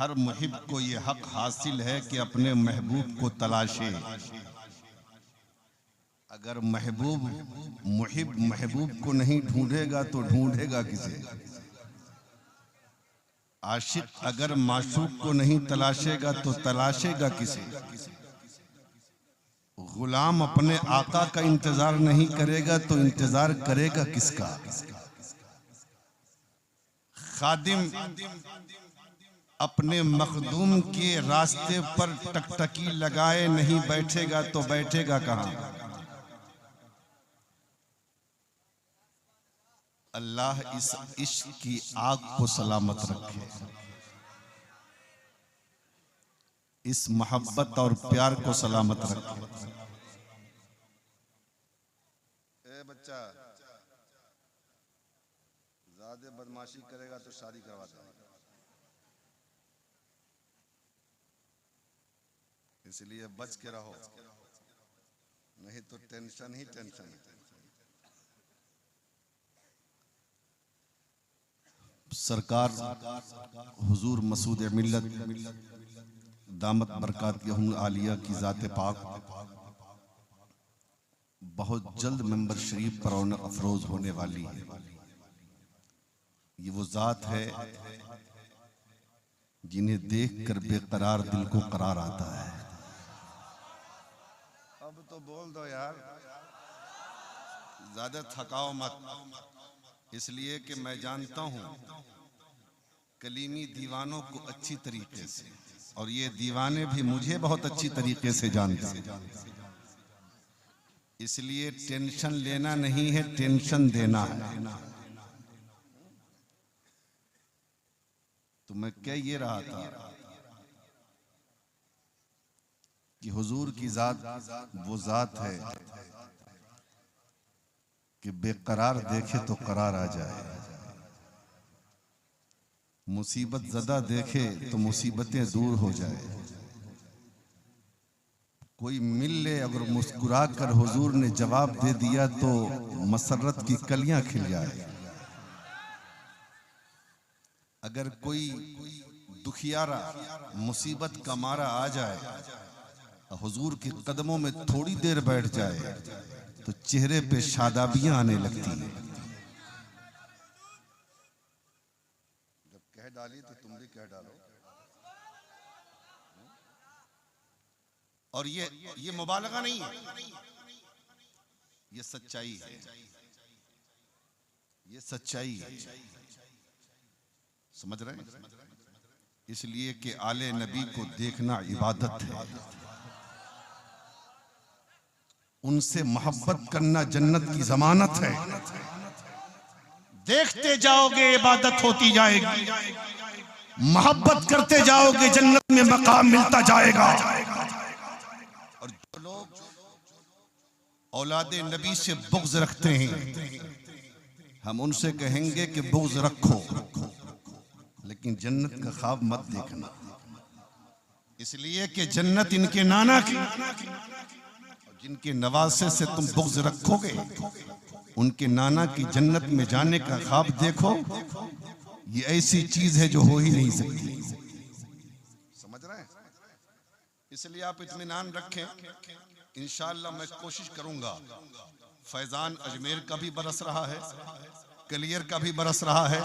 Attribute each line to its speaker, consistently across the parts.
Speaker 1: हर मुहिब को ये हक हासिल है कि अपने महबूब को तलाशे। अगर मुहिब महबूब को नहीं ढूंढेगा तो ढूंढेगा किसे? आशिक अगर माशूक को नहीं तलाशेगा तो तलाशेगा किसे? गुलाम अपने आका का इंतजार नहीं करेगा तो इंतजार करेगा किसका? खादिम अपने मखदूम के रास्ते पर टकटकी लगाए नहीं बैठेगा तो बैठेगा कहां? अल्लाह इस इश्क की आग को सलामत रखे, इस मोहब्बत और प्यार को सलामत रखे। ए बच्चा ज्यादा बदमाशी करेगा तो शादी करवाता है, इसलिए बच के रहो, नहीं तो टेंशन ही टेंशन है। सरकार हुजूर मसूद मिल्लत दामत बरकातहू आलिया की ज़ात पाक बहुत जल्द मेंबर शरीफ पर रौनक अफरोज होने वाली है। ये वो ज़ात है जिन्हें देखकर बेकरार दिल को करार आता है। अब तो बोल दो यार, ज्यादा थकाओ मत, इसलिए कि मैं जानता हूं कलीमी दीवानों को अच्छी तरीके से, और ये दीवाने भी मुझे बहुत अच्छी तरीके से जानते हैं। इसलिए टेंशन लेना नहीं है, टेंशन देना है। तो मैं कह ये रहा था कि हुजूर की जात वो जात है कि बेकरार देखे तो करार आ जाए, मुसीबत ज़दा देखे तो मुसीबतें दूर हो जाए। कोई मिल ले अगर मुस्कुरा कर हुजूर ने जवाब दे दिया तो मसरत की कलियां खिल जाए। अगर कोई दुखियारा मुसीबत का मारा आ जाए, हुजूर के कदमों में थोड़ी देर बैठ जाए तो चेहरे पे शादाबियां आने लगती है। जब कह डाली तो तुम भी कह डालो। और ये मुबालगा नहीं है, ये सच्चाई है, ये सच्चाई है। समझ रहे हैं? इसलिए कि आले नबी को देखना इबादत है, उनसे मोहब्बत करना जन्नत की जमानत है। देखते जाओगे इबादत होती जाएगी, मोहब्बत करते जाओगे जन्नत में मकाम मिलता जाएगा। और जो लोग औलादे नबी से बुग़्ज़ रखते हैं, हम उनसे कहेंगे कि बुग़्ज़ रखो, लेकिन जन्नत का ख्वाब मत देखना, इसलिए कि जन्नत इनके नाना की, जिनके नवासे से तुम बुग़्ज़ रखोगे, उनके नाना की जन्नत में जाने का ख्वाब देखो। ये ऐसी चीज है जो हो ही नहीं सकती। समझ रहे हैं? इसलिए आप इत्मीनान रखें, इंशाअल्लाह मैं कोशिश करूंगा। फैजान अजमेर का भी बरस रहा है, कलियर का भी बरस रहा है,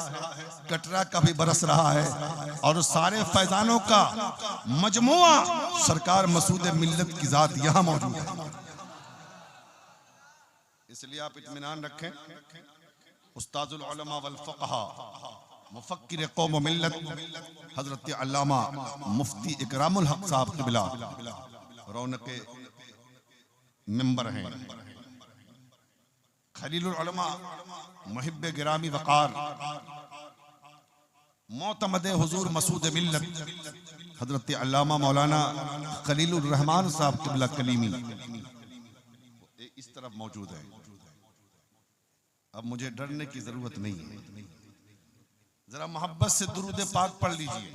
Speaker 1: कटरा का भी बरस रहा है, और सारे फैजानों का मजमुआ सरकार मसूद मिल्लत की जात यहां मौजूद है। इसलिए आप इत्मीनान रखें। उस्ताजुल उलमा वल फक़हा मुफक्किर कौम मिल्लत हजरत अल्लामा मुफ्ती इकरामुल हक साहब क़िबला रौनक मिंबर हैं। खलीलुल उलमा मुहिब्बे गिरामी वक़ार मोतमद हुजूर मसूद मिल्लत हजरत अल्लामा मौलाना खलीलुर रहमान साहब क़िबला कलीमी इस तरफ मौजूद है। अब मुझे डरने की जरूरत नहीं है, जरा मोहब्बत से दुरूद पाक पढ़ लीजिए।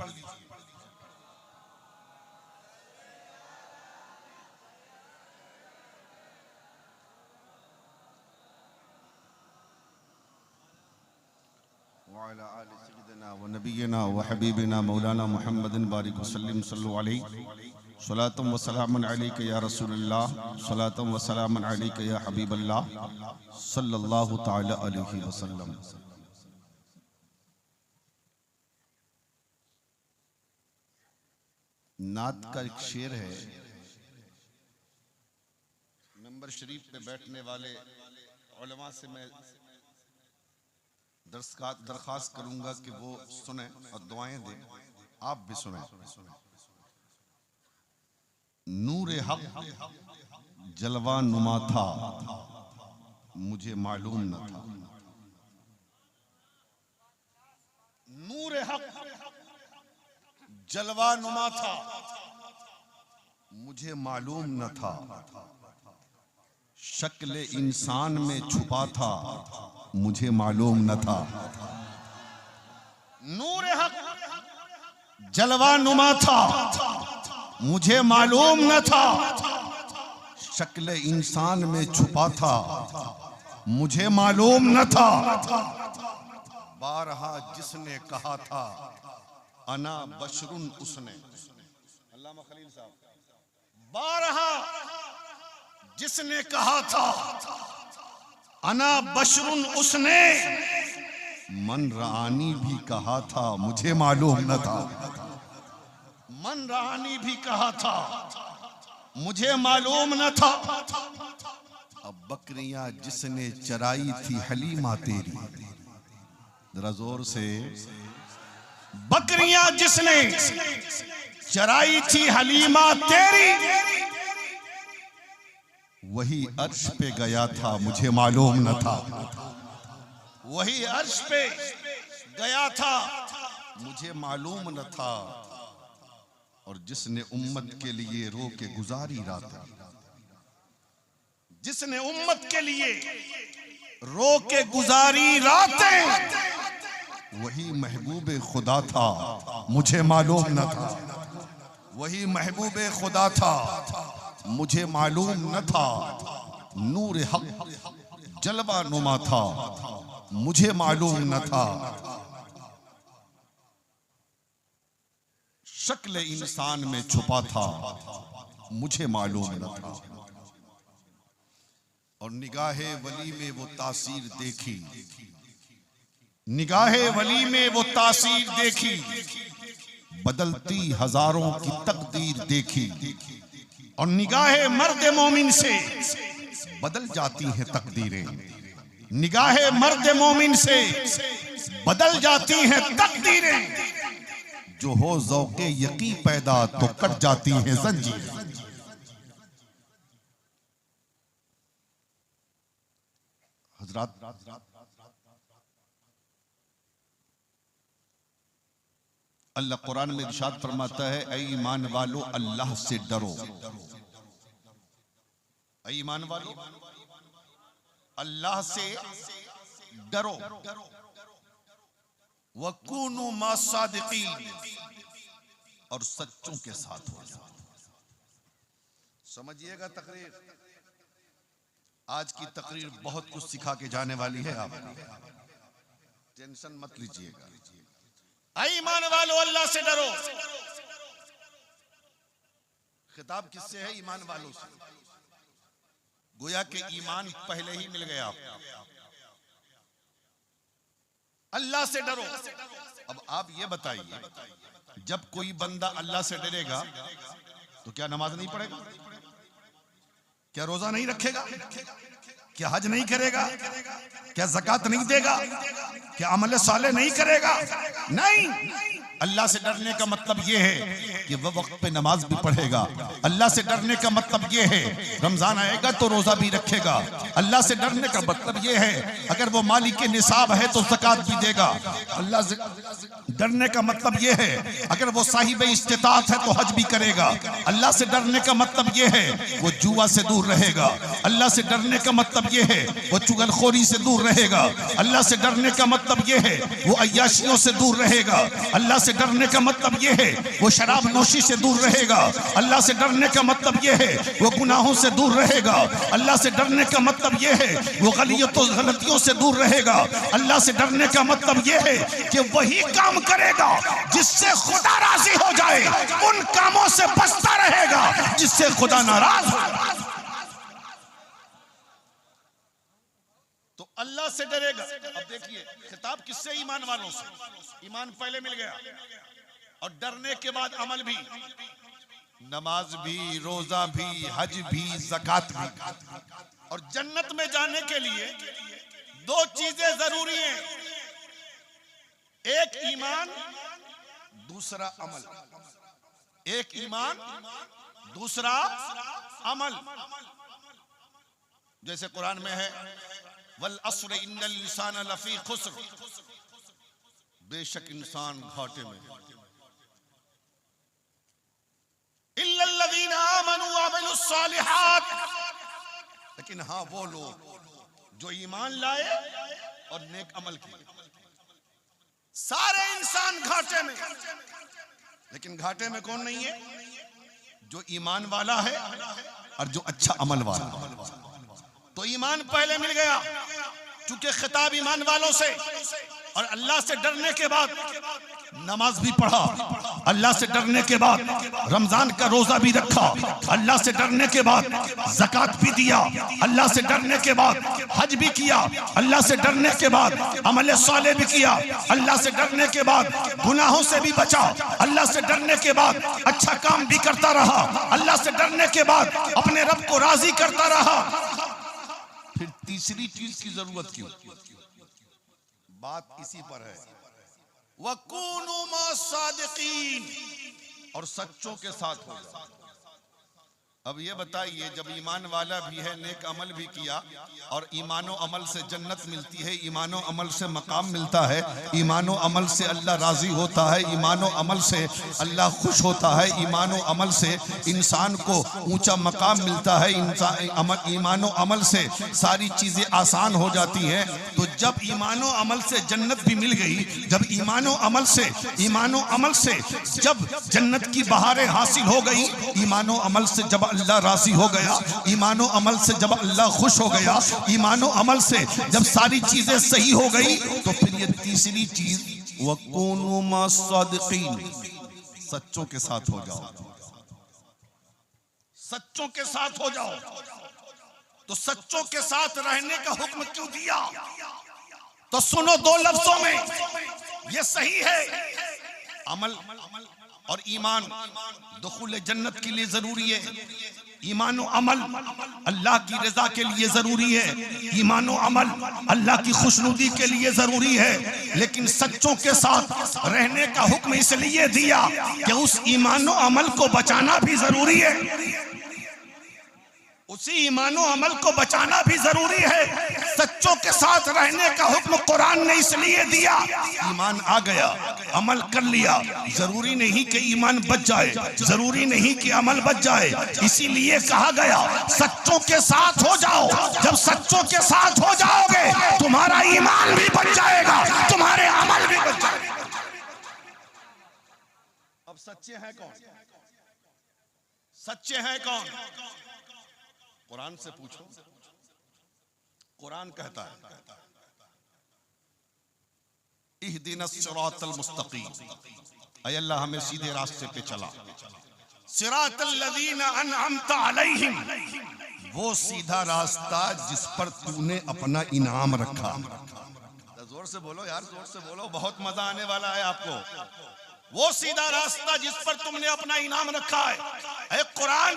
Speaker 1: वाला आले सय्यिदना व नबीना व हबीबिना मौलाना मुहम्मदिन बारिक वसल्लम सल्लल्लाहु अलैहि सलातम व सलामन अलैका या रसूलल्लाह सलातम व सलामन अलैका या हबीबल्लाह सल्लल्लाहु तआला अलैहि वसल्लम। नात का एक शेर है। मेंबर शरीफ पे बैठने वाले उलमा से मैं दरखास्त करूंगा कि वो सुने और दुआएं दें, आप भी सुने। नूर हक जलवा नुमा था, मुझे मालूम न था। नूर हक जलवा नुमा था, मुझे मालूम न था। शक्ल इंसान में छुपा था, मुझे मालूम न था। नूर हक जलवा नुमा था, मुझे मालूम न था। शक्ल इंसान में छुपा था, मुझे मालूम न था। बारहा जिसने कहा था अना बशरुन, उसने अल्लामा खलील साहब, बारहा जिसने कहा था अना बशरुन, उसने मन रानी भी कहा था, मुझे मालूम न था। मन रानी भी कहा था, मुझे मालूम न था। अब बकरियां जिसने चराई थी हलीमा तेरी, जरा जोर से। बकरियां जिसने चराई थी हलीमा तेरी, वही अर्श पे गया था, मुझे मालूम न था। वही अर्श पे गया था, मुझे मालूम न था। और जिसने उम्मत के लिए रो के गुजारी रातें, जिसने उम्मत के लिए रो के गुजारी रातें, वही महबूबे खुदा था, मुझे मालूम न था। वही महबूबे खुदा था, मुझे मालूम न था। नूर हक जलवा नुमा था, मुझे मालूम न था। शक्ल इंसान में छुपा था, मुझे मालूम न था। और निगाहे वली में वो तासीर देखी, निगाहे वली में वो तासीर देखी। बदलती हजारों की तकदीर देखी। और निगाहे मर्द मोमिन से बदल जाती हैं तकदीरें। निगाहे मर्द मोमिन से बदल जाती हैं तकदीरें। जो हो ज़ौक़े यकी पैदा तो कट जाती हैं ज़ंजीरें। हज़रात, अल्लाह कुरान में इरशाद फरमाता है, ऐ ईमान वालो अल्लाह से डरो। ऐ ईमान वालो अल्लाह से डरो। वकूनु मा सादिकीन, और सच्चों के साथ हो जाओ। समझिएगा तकरीर, आज की तकरीर बहुत कुछ सिखा के जाने वाली है आपको, टेंशन मत लीजिएगा। ऐ ईमान वालो अल्लाह से डरो। खिताब किससे है? ईमान वालों से। गोया के ईमान पहले ही मिल गया आपको। अल्लाह से डरो। अब आप ये बताइए, जब कोई बंदा अल्लाह से डरेगा तो क्या नमाज नहीं पढ़ेगा? क्या रोजा नहीं रखेगा? क्या हज नहीं करेगा? क्या ज़कात नहीं देगा? क्या अमल साले नहीं करेगा? नहीं। अल्लाह से डरने का मतलब ये है कि वह वक्त पे नमाज भी पढ़ेगा। अल्लाह से डरने का मतलब ये है रमजान आएगा तो रोजा भी रखेगा। अल्लाह से डरने का मतलब ये है अगर वो मालिक के निसाब है तो ज़कात भी देगा। अल्लाह से डरने का मतलब ये है अगर वो साहिब इस्तिताअत है तो हज भी करेगा। अल्लाह से डरने का मतलब ये है वो जुआ से दूर रहेगा। अल्लाह से डरने का मतलब ये है वो चुगलखोरी से दूर रहेगा। अल्लाह से डरने का मतलब ये है वो अय्याशियों से दूर रहेगा। अल्लाह से से डरने का मतलब ये है वो शराब नोशी से दूर रहेगा। अल्लाह से डरने का मतलब ये है वो गुनाहों से दूर रहेगा। अल्लाह से डरने का मतलब ये है वो गलतियों से दूर रहेगा। अल्लाह से डरने का मतलब ये है कि वही काम करेगा जिससे खुदा राजी हो जाए, उन कामों से बचता रहेगा जिससे खुदा नाराज हो। तो अल्लाह से डरेगा। अब देखिए खिताब किससे? ईमान वालों से। ईमान पहले मिल गया और डरने के बाद अमल भी, नमाज भी, रोजा भी, हज भी, ज़कात भी। और जन्नत में जाने के लिए दो चीजें जरूरी हैं, एक ईमान, दूसरा अमल। एक ईमान, दूसरा अमल। जैसे कुरान में है वल अस्र इन्नल इंसान लफी खुस्र, बेशक इंसान घाटे में, इल्लल्लज़ीना आमनू व अमिलुस सालिहात, लेकिन हाँ वो लोग जो ईमान लाए और नेक अमल किए। सारे इंसान घाटे में, लेकिन घाटे में कौन नहीं है? जो ईमान वाला है और जो अच्छा अमल वाला है। तो ईमान पहले मिल गया, चूंकि खिताब ईमान वालों से, और अल्लाह से डरने के बाद नमाज भी पढ़ा, अल्लाह से डरने के बाद रमजान का रोजा भी रखा, अल्लाह से डरने के बाद ज़कात भी दिया, अल्लाह से डरने के बाद हज भी किया, अल्लाह से डरने के बाद अमल साले भी किया, अल्लाह से डरने के बाद गुनाहों से भी बचा, अल्लाह से डरने के बाद अच्छा काम भी करता रहा, अल्लाह से डरने के बाद अपने रब को राजी करता रहा। फिर तीसरी चीज की जरूरत क्यों? बात इसी पर है, वकूनु मास्सादिकीन, और सच्चों के साथ हो जाओ। अब ये बताइए, जब ईमान वाला भी है, नेक अमल भी किया, और ईमानो अमल से जन्नत मिलती है, ईमानो अमल से मकाम मिलता है, ईमानो अमल से अल्लाह राजी होता है, ईमानो अमल से अल्लाह खुश होता है, ईमानो अमल से इंसान को ऊंचा मकाम मिलता है, ईमानो अमल से सारी चीज़ें आसान हो जाती हैं। तो जब ईमानो अमल से जन्नत भी मिल गई, जब ईमानो अमल से जब जन्नत की बहारें हासिल हो गई, ईमानो अमल से जब अल्लाह राजी हो गया, ईमानो अमल से जब अल्लाह खुश हो गया, ईमानो अमल से जब सारी चीजें सही हो गई, तो फिर ये तीसरी चीज वकूनु मास्सादिकीन, सच्चों के साथ हो जाओ। सच्चों के साथ हो जाओ। तो सच्चों के साथ रहने का हुक्म क्यों दिया? तो सुनो दो लफ्जों में, ये सही है, अमल और ईमान दुखुल जन्नत के लिए जरूरी है। ईमानो अमल अल्लाह की रजा के लिए जरूरी है, ईमानो अमल अल्लाह की खुशनुदी के लिए जरूरी है। लेकिन सच्चों के साथ रहने का हुक्म इसलिए दिया कि उस ईमानो अमल को बचाना भी जरूरी है, उसी ईमानो अमल को बचाना भी जरूरी है। सच्चों के साथ रहने का हुक्म कुरान ने इसलिए दिया, ईमान आ गया, अमल कर लिया, जरूरी नहीं कि ईमान बच जाए, जरूरी नहीं कि अमल बच जाए, इसीलिए कहा गया सच्चों के साथ हो जाओ। जब सच्चों के साथ हो जाओगे तुम्हारा ईमान भी बच जाएगा, तुम्हारे अमल भी बच जाएगा। अब सच्चे हैं कौन? सच्चे हैं कौन? कुरान से पूछो। कुरान कहता है इहदिनस सिरातल मुस्तकीम, ऐ अल्लाह हमें सीधे रास्ते पे चला। सिरातल लज़ीना अनअमता अलैहिम, वो सीधा रास्ता जिस पर तूने अपना इनाम रखा। जोर से बोलो यार, जोर से बोलो, बहुत मजा आने वाला है आपको। वो सीधा रास्ता जिस पर तुमने अपना इनाम रखा है। ऐ कुरान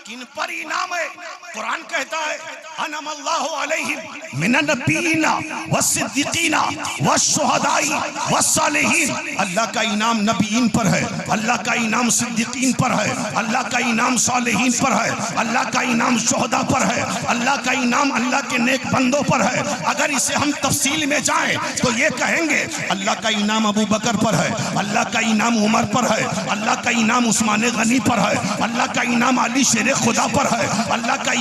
Speaker 1: किन पर इनाम है? कुरान कहता है अनअमल्लाहु अलैहिम मिनन नबिय्यीना वस्सिद्दीकीना वश्शुहदाई वस्सालिहीन। अल्लाह का इनाम नबीयीन पर है, अल्लाह का इनाम सिद्दीकीन पर है, अल्लाह का इनाम सालिहीन पर है, अल्लाह का इनाम शुहदा पर है, अल्लाह का इनाम अल्लाह के नेक बंदों पर है। अगर इसे हम तफसील में जाएं तो ये कहेंगे अल्लाह का इनाम अबू बकर पर है, अल्लाह अल्लाह का इनाम उमर पर है, अल्लाह का इनाम उस्मान गनी पर है, अल्लाह का इनाम अली शेर खुदा पर है, अल्लाह का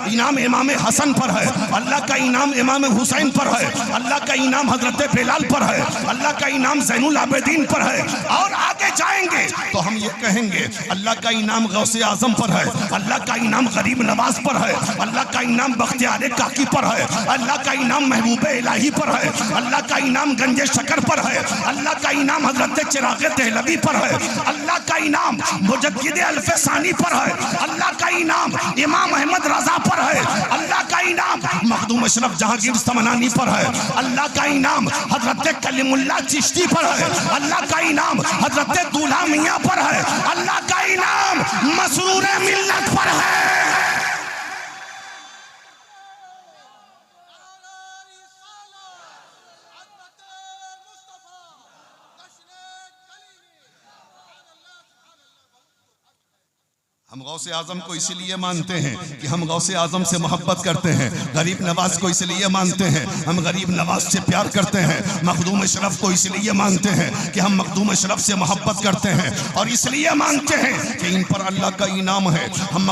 Speaker 1: इनाम इमाम हसन पर है, अल्लाह का इनाम इमाम हुसैन पर है, अल्लाह का इनाम हजरत बिलाल पर है, अल्लाह का इनाम ज़ैनुल आबिदीन पर है। और आगे जाएंगे तो हम ये कहेंगे अल्लाह का इनाम गौसे आजम पर है, अल्लाह का इनाम गरीब नवाज पर है, अल्लाह का इनाम बख्तियार काकी पर है, अल्लाह का इनाम महबूब इलाही पर है, अल्लाह का इनाम गंजे शकर पर है, अल्लाह का इनाम हजरत चिराग दहलवी पर है, अल्लाह का इनाम मुजद्दिद अल्फसानी पर है, अल्लाह का इनाम इमाम अहमद रजा पर है, अल्लाह का इनाम मखदूम अशरफ जहांगीर समनानी पर है, अल्लाह का इनाम हजरत कलीमुल्लाह चिश्ती पर है, अल्लाह का इनाम हजरत दूल्हा मियाँ पर है, अल्लाह का इनाम मसरूर मिल्लत पर है। हम गौसे आजम को इसलिए मानते हैं कि हम गौसे आजम से मोहब्बत करते हैं, गरीब नवाज को इसलिए मानते हैं हम गरीब नवाज से प्यार करते हैं, मखदूम अशरफ को इसलिए मानते हैं कि हम मखदूम अशरफ से मोहब्बत करते हैं, और इसलिए मानते हैं कि इन पर अल्लाह का इनाम है। हम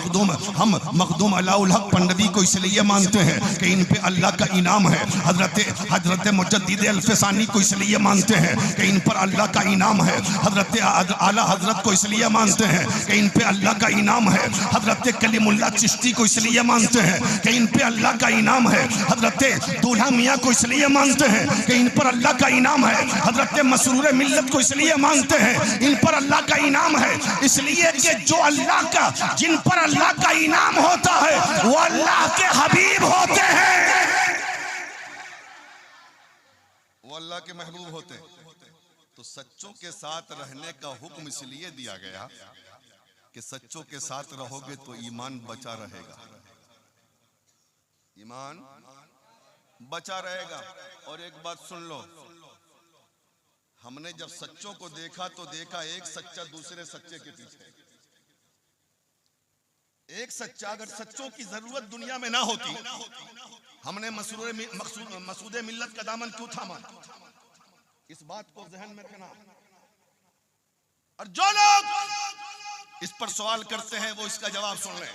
Speaker 1: मखदूम अलाउल हक पंडवी को इसलिए मानते हैं कि इन पे अल्लाह का इनाम है। हजरत मुजद्दिद अल्फसानी को इसलिए मानते हैं कि इन पर अल्लाह का इनाम है। हजरत आला हजरत को इसलिए मानते हैं कि इन पे अल्लाह का इनाम है। हजरत कलीमुल्लाह चिश्ती को इसलिए मानते हैं कि इन पे अल्लाह का इनाम है। हजरत दूल्हा मियाँ को इसलिए मानते हैं कि इन पर अल्लाह का इनाम है। हजरत मसरूर मिल्लत को इसलिए मानते हैं इन पर अल्लाह का इनाम है। इसलिए कि जो अल्लाह का, जिन पर अल्लाह का इनाम होता है वो अल्लाह के हबीब होते हैं, वो अल्लाह के महबूब होते हैं। तो सच्चों के साथ रहने का हुक्म इसलिए दिया गया कि सच्चों के साथ रहोगे तो ईमान बचा रहेगा, ईमान बचा रहेगा। और एक बात सुन लो, हमने जब सच्चों को देखा तो देखा एक सच्चा दूसरे सच्चे के पीछे। एक सच्चा, अगर सच्चों की जरूरत दुनिया में ना होती, हमने मसूदे मिल्लत का दामन क्यों थामा? इस बात को जहन में रखना। और जो लोग इस पर सवाल करते हैं वो इसका जवाब सुन लें।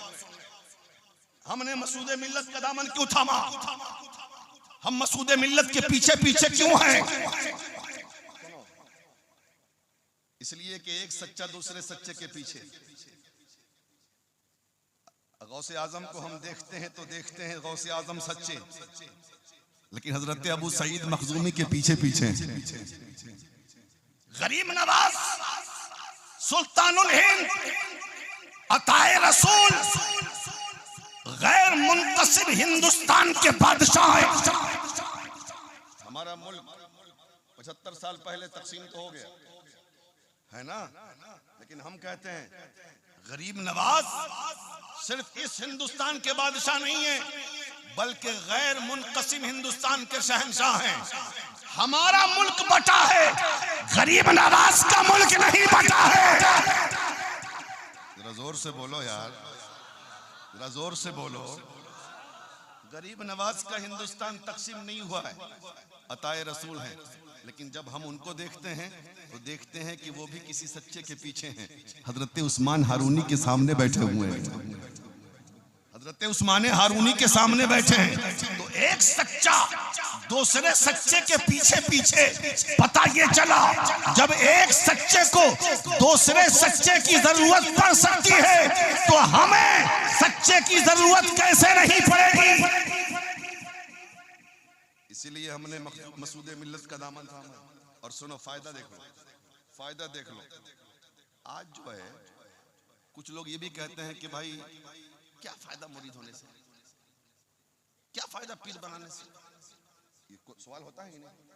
Speaker 1: हमने मसूदे मिल्लत का दामन क्यों थामा? हम मसूदे मिल्लत के पीछे पीछे क्यों हैं? इसलिए कि एक सच्चा दूसरे सच्चे के पीछे। गौसे आजम को हम देखते हैं तो देखते हैं गौसे आजम सच्चे, लेकिन हजरत अबू सईद मखजूमी के पीछे पीछे गरीब नवाज, सुल्तानुल हिंद, अताए रसूल, गैर मुंतसिब हिंदुस्तान के बादशाह हैं। हमारा मुल्क 75 साल पहले तकसीम तो हो गया है ना, लेकिन हम कहते हैं गरीब नवाज सिर्फ इस हिंदुस्तान के बादशाह नहीं है, बल्कि गैर मुनक़सिम हिंदुस्तान के शहंशाह हैं। हमारा मुल्क बटा है, गरीब नवाज का मुल्क नहीं बटा है। जरा जोर से बोलो यार, जरा जोर से बोलो। गरीब नवाज का हिंदुस्तान तकसीम नहीं हुआ है, अताए रसूल हैं। लेकिन जब हम उनको देखते हैं तो देखते हैं कि वो भी किसी सच्चे के पीछे हैं। हजरत उस्मान हारूनी के सामने बैठे हुए हैं, हजरत उस्मान हारूनी के सामने बैठे हैं। तो एक सच्चा दूसरे सच्चे के पीछे पीछे। पता ये चला, जब एक सच्चे को दूसरे सच्चे की जरूरत पड़ सकती है तो हमें सच्चे की जरूरत कैसे नहीं पड़ेगी? इसीलिए हमने मसूदे मिल्लत का दामन थामा। और सुनो, फायदा देख लो, फायदा देख लो। आज जो है कुछ लोग ये भी कहते हैं कि भाई क्या फायदा मुरीद होने से, क्या फायदा पीर बनाने से? ये सवाल होता है कि नहीं?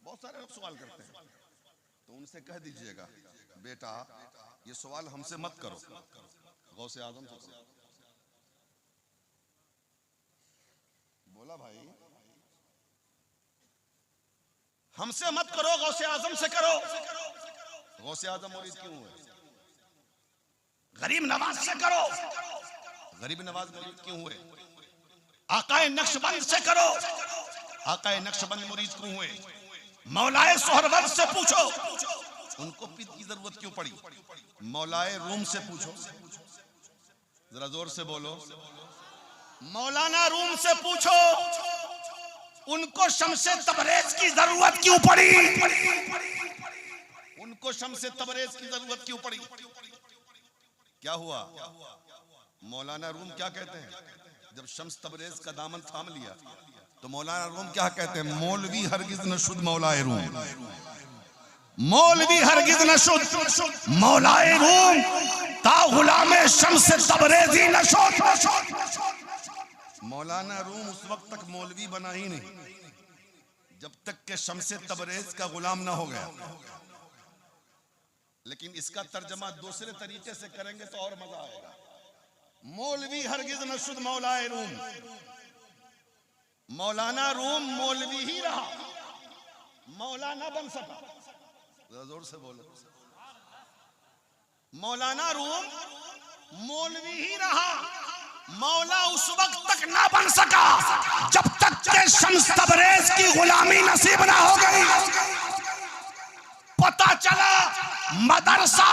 Speaker 1: बहुत सारे लोग सवाल करते हैं, तो उनसे कह दीजिएगा बेटा ये सवाल हमसे मत करो, गौसे आजम से करो। बोला भाई हमसे मत करो, गौसे आजम से करो। गौसे आजम मुरीद क्यों है? गरीब नवाज से करो। गरीब नवाज मुरीद क्यों हुए? आकाए नक्शबंद से करो। आकाए नक्शबंद मुरीद क्यों हुए? मौलाए सोहरवर्द से पूछो। उनको पीर की जरूरत क्यों पड़ी? मौलाए रूम से पूछो, जरा जोर से बोलो, मौलाना रूम से पूछो उनको शमसे तबरेज की जरूरत क्यों पड़ी? उनको शमसे तबरेज की जरूरत क्यों पड़ी? क्या हुआ? मौलाना रूम क्या कहते हैं? जब शम्स तबरेज का दामन थाम लिया तो मौलाना रूम क्या कहते हैं? मौलवी हरगिज न शुद्ध मौलाए रूम, मौलवी हरगिज न शुद्ध मौलाए रूम, ता गुलामे शम्स तबरेजी न शुद्ध। मौलाना रूम उस वक्त तक मौलवी बना ही नहीं जब तक के शम्से तबरेज का गुलाम ना हो गया। लेकिन इसका तर्जमा दूसरे तरीके से करेंगे तो और मजा आएगा। मौलवी हरगिज न शुद्ध मौलाए रूम, मौलाना रूम मौलवी ही रहा, मौलाना बन सका। जोर से बोलो, मौलाना रूम मौलवी ही रहा, मौला उस वक्त तक ना बन सका जब तक के शम्स तबरेज की गुलामी नसीब ना हो गई। पता चला मदरसा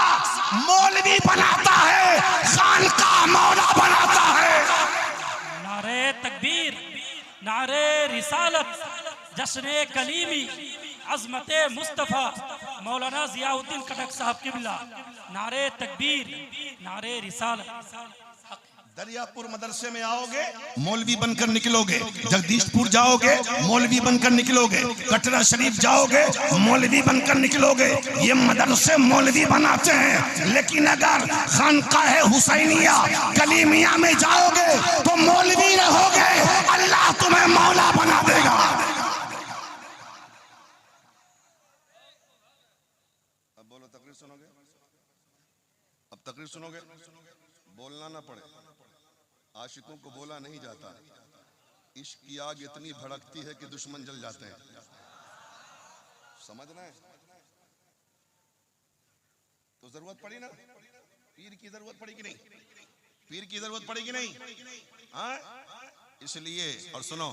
Speaker 1: मौलवी बनाता है, खानकाह मौला बनाता है।
Speaker 2: नारे तकबीर, नारे रिसालत, जश्न कलीमी, अज़मत मुस्तफ़ा मौलाना ज़ियाउद्दीन कटक साहब किबला। नारे तकबीर, नारे रिसालत।
Speaker 1: दरियापुर मदरसे में आओगे मौलवी बनकर निकलोगे, जगदीशपुर जाओगे मौलवी बनकर निकलोगे, कटरा शरीफ जाओगे मौलवी बनकर निकलोगे। ये मदरसे मौलवी बनाते हैं, लेकिन अगर खानकाह हुसैनिया कलीमिया में जाओगे तो मौलवी रहोगे, अल्लाह तुम्हें मौला बना देगा। अब बोलो, तकरीर सुनोगे? अब तकरीर सुनोगे? बोलना ना पड़े, आशिकों को बोला नहीं जाता। इश्क की आग इतनी भड़कती है कि दुश्मन जल जाते हैं, समझना है? तो जरूरत पड़ी ना, पीर की जरूरत पड़ी कि नहीं? पीर की जरूरत पड़ी कि नहीं? हाँ, इसलिए। और सुनो,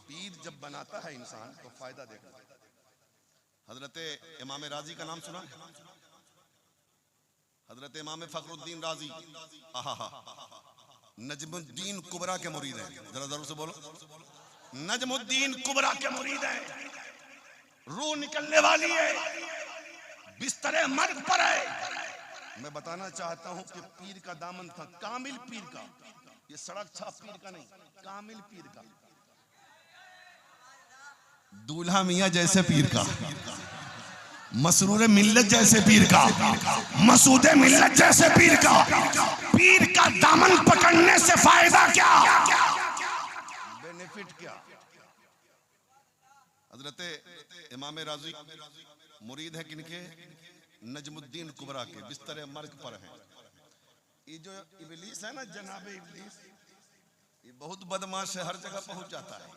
Speaker 1: पीर जब बनाता है इंसान तो फायदा देखा। हजरत इमाम राजी का नाम सुना? हजरत इमाम फखरुद्दीन राजी, नजमुद्दीन कुबरा के मुरीद हैं। जरा जरूर से बोलो, नजमुद्दीन कुबरा के मुरीद हैं। रूह निकलने वाली है, बिस्तरे मर्ग पर है। मैं बताना चाहता हूं कि पीर का दामन था, कामिल पीर का। ये सड़क छाप पीर का नहीं, कामिल पीर का, दूल्हा मियां जैसे पीर का, मसरूर मिल्लत जैसे पीर का, मसूदे मिल्लत जैसे पीर का। पीर का दामन पकड़ने से फायदा क्या, बेनिफिट क्या? हजरत इमाम राजी मुरीद है किनके? नजमुद्दीन कुबरा के, बिस्तर मर्ग पर हैं। ये जो इबलीस है ना, जनाबे इबलीस, ये बहुत बदमाश है, हर जगह पहुंच जाता है,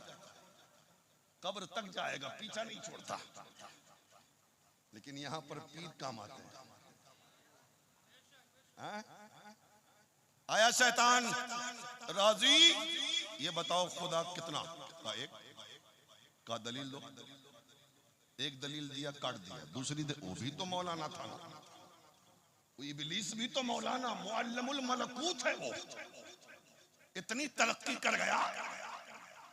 Speaker 1: कब्र तक जाएगा, पीछा नहीं छोड़ता। लेकिन यहां पर पीर काम आते हैं। आया शैतान राजी, ये बताओ खुदा कितना का? एक का दलील दो। एक दलील दिया, काट दिया। दूसरी वो भी तो मौलाना था ना, वो इबलीस भी तो मौलाना, मुअल्लिमुल मलकूत है। वो इतनी तरक्की कर गया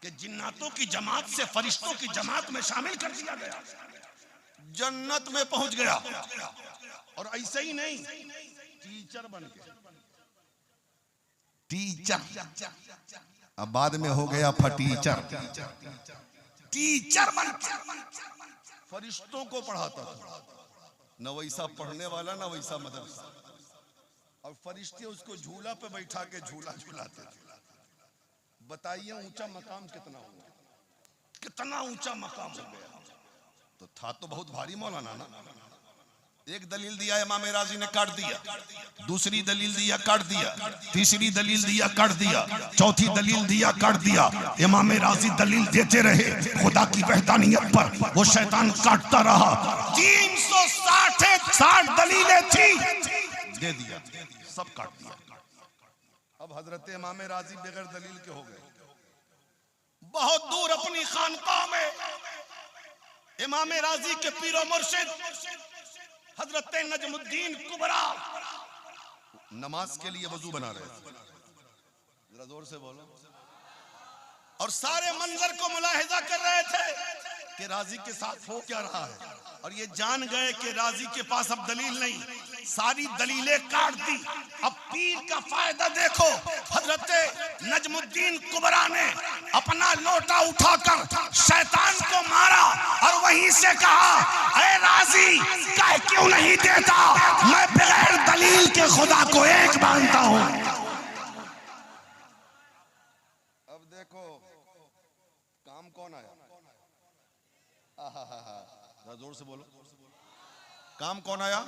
Speaker 1: कि जिन्नातों की जमात से फरिश्तों की जमात में शामिल कर दिया गया, जन्नत में पहुंच गया। और ऐसे ही नहीं, टीचर बन के, टीचर, अब बाद में हो गया फटीचर। टीचर बन के फरिश्तों को पढ़ाता था। न वैसा पढ़ने वाला, न वैसा मदरसा। और फरिश्ते उसको झूला पे बैठा के झूला झूलाते थे। बताइए ऊंचा मकाम कितना हुआ, कितना ऊंचा मकाम हो गया। तो था तो बहुत भारी मौलाना ना। एक दलील दिया इमाम राजी ने, काट दिया। दूसरी दलील दिया, काट दिया। तीसरी दलील दिया, काट दिया। चौथी दलील दिया, काट दिया। इमाम राजी दलील देते रहे खुदा की वहदानियत पर, वो शैतान काटता रहा। 360 दलीलें थी, दे दिया, सब काट दिया। अब हजरत इमाम राजी बगैर दलील के हो गए। बहुत दूर अपनी खानकाह में इमाम राजी के पीरो मुर्शिद हजरत नजमुद्दीन कुबरा नमाज के लिए वजू बना रहे थे, जरा जोर से बोलो, और सारे मंजर को मुलाहिजा कर रहे थे कि राजी के साथ हो क्या रहा है, और ये जान गए कि राजी के पास अब दलील नहीं, सारी दलीलें काट दी। अब पीर का फायदा देखो, हजरत नजमुद्दीन कुबरा ने अपना लोटा उठाकर शैतान को मारा और वहीं से कहा, ऐ राजी कह क्यों नहीं देता, मैं बगैर दलील के खुदा को एक मानता हूं। अब देखो काम कौन आया, जोर से बोलो, काम कौन आया,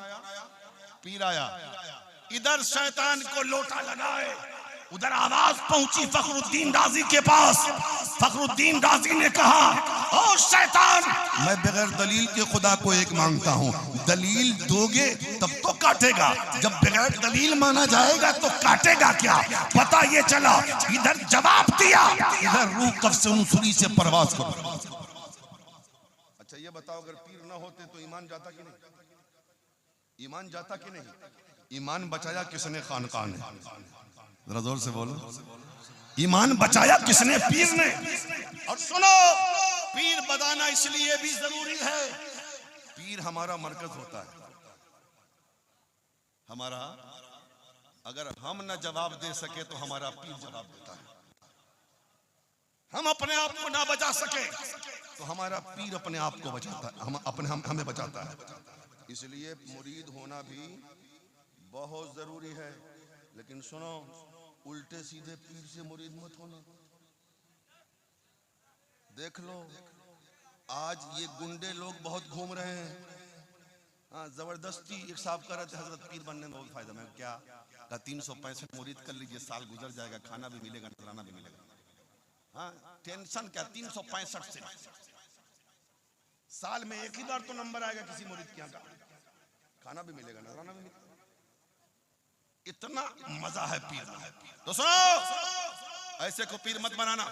Speaker 1: पीर आया। इधर शैतान को लोटा लगाए, उधर आवाज पहुंची फखरुद्दीन राजी के पास। फखरुद्दीन राजी ने कहा, ओ शैतान, मैं बगैर दलील के खुदा को एक मांगता हूं, दलील दोगे तब तो काटेगा, जब बगैर दलील माना जाएगा तो काटेगा क्या। पता ये चला, इधर जवाब दिया, इधर रूह कफ से उनसुरी से परवाज करो। अच्छा ये बताओ, अगर पीर ना होते तो ईमान जाता कि नहीं, ईमान जाता कि नहीं। ईमान बचाया किसने, खानकाह ने, जरा जोर से बोलो, ईमान बचाया किसने, पीर ने। और सुनो, पीर बताना इसलिए भी जरूरी है, पीर हमारा मरकज होता है हमारा। अगर हम न जवाब दे सके तो हमारा पीर जवाब देता है, हम अपने आप को ना बचा सके तो हमारा पीर अपने आप को बचाता है, हमें बचाता है। इसलिए मुरीद होना भी बहुत जरूरी है। लेकिन सुनो, उल्टे सीधे पीर से मुरीद मत होना। देख लो आज ये गुंडे लोग बहुत घूम रहे हैं, हाँ जबरदस्ती। एक साहब कह रहे थे हजरत पीर बनने में बहुत फायदा, मैं क्या का 365 मुरीद कर लीजिए, साल गुजर जाएगा, खाना भी मिलेगा, नजराना भी मिलेगा। हाँ टेंशन क्या, 365 से साल में एक ही बार तो नंबर आएगा किसी मुरीद के यहाँ का, खाना भी मिलेगा, नजराना भी मिलेगा। इतना मजा है पीर में। तो सुनो, ऐसे को पीर मत बनाना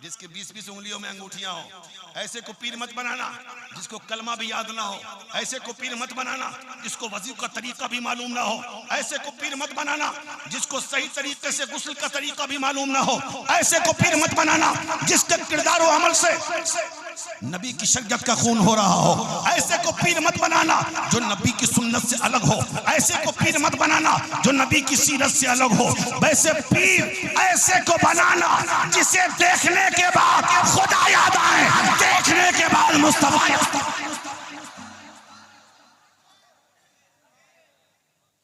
Speaker 1: जिसके 20-20 उंगलियों में अंगूठियां हो, ऐसे को पीर मत बनाना जिसको कलमा भी याद ना हो, ऐसे को पीर मत बनाना जिसको वज़ू का तरीका भी मालूम ना हो, ऐसे को पीर मत बनाना जिसको सही तरीके से गुस्ल का तरीका भी मालूम ना हो, ऐसे को पीर मत बनाना जिसके किरदार और अमल से नबी की शरीयत का खून हो रहा हो, ऐसे को पीर मत बनाना जो नबी की सुन्नत से अलग हो, ऐसे को पीर मत बनाना जो नबी की सीरत से अलग हो। वैसे पीर ऐसे को बनाना जिसे देखने के बाद खुदा याद आए, देखने के बाद मुस्तफा याद आए।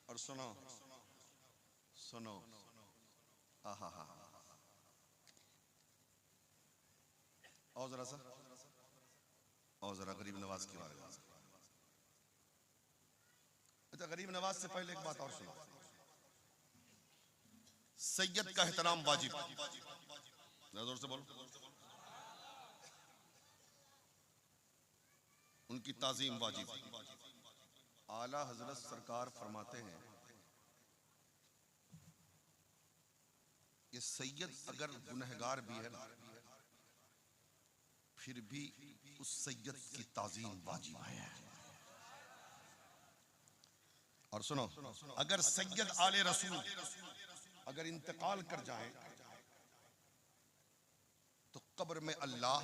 Speaker 1: और सुनो सुनो, आहा हा, और जरा सा, और जरा गरीब नवाज के बारे में। अच्छा, गरीब नवाज से पहले एक बात और सुनो, सैयद का एहतराम वाजिब, जोर से बोलो, उनकी ताजीम वाजिब। आला हजरत सरकार फरमाते हैं कि सैयद अगर गुनहगार भी है फिर भी उस सैयद की ताजीम वाजिब है। और सुनो, अगर सैयद आले रसूल अगर इंतकाल कर जाएं तो कब्र में अल्लाह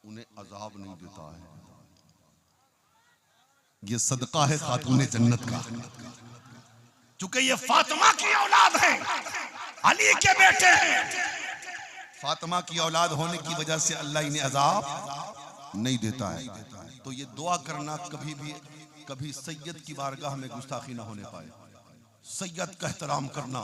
Speaker 1: उन्हें अजाब नहीं देता है। ये सदका है खातूने जन्नत का, क्योंकि ये फातिमा की औलाद है, अली के बेटे हैं। फातिमा की औलाद होने की वजह से अल्लाह इन्हें अजाब नहीं देता है। तो ये दुआ करना कभी सैयद की बारगाह में गुस्ताखी ना होने पाए, सैयद का एहतराम करना,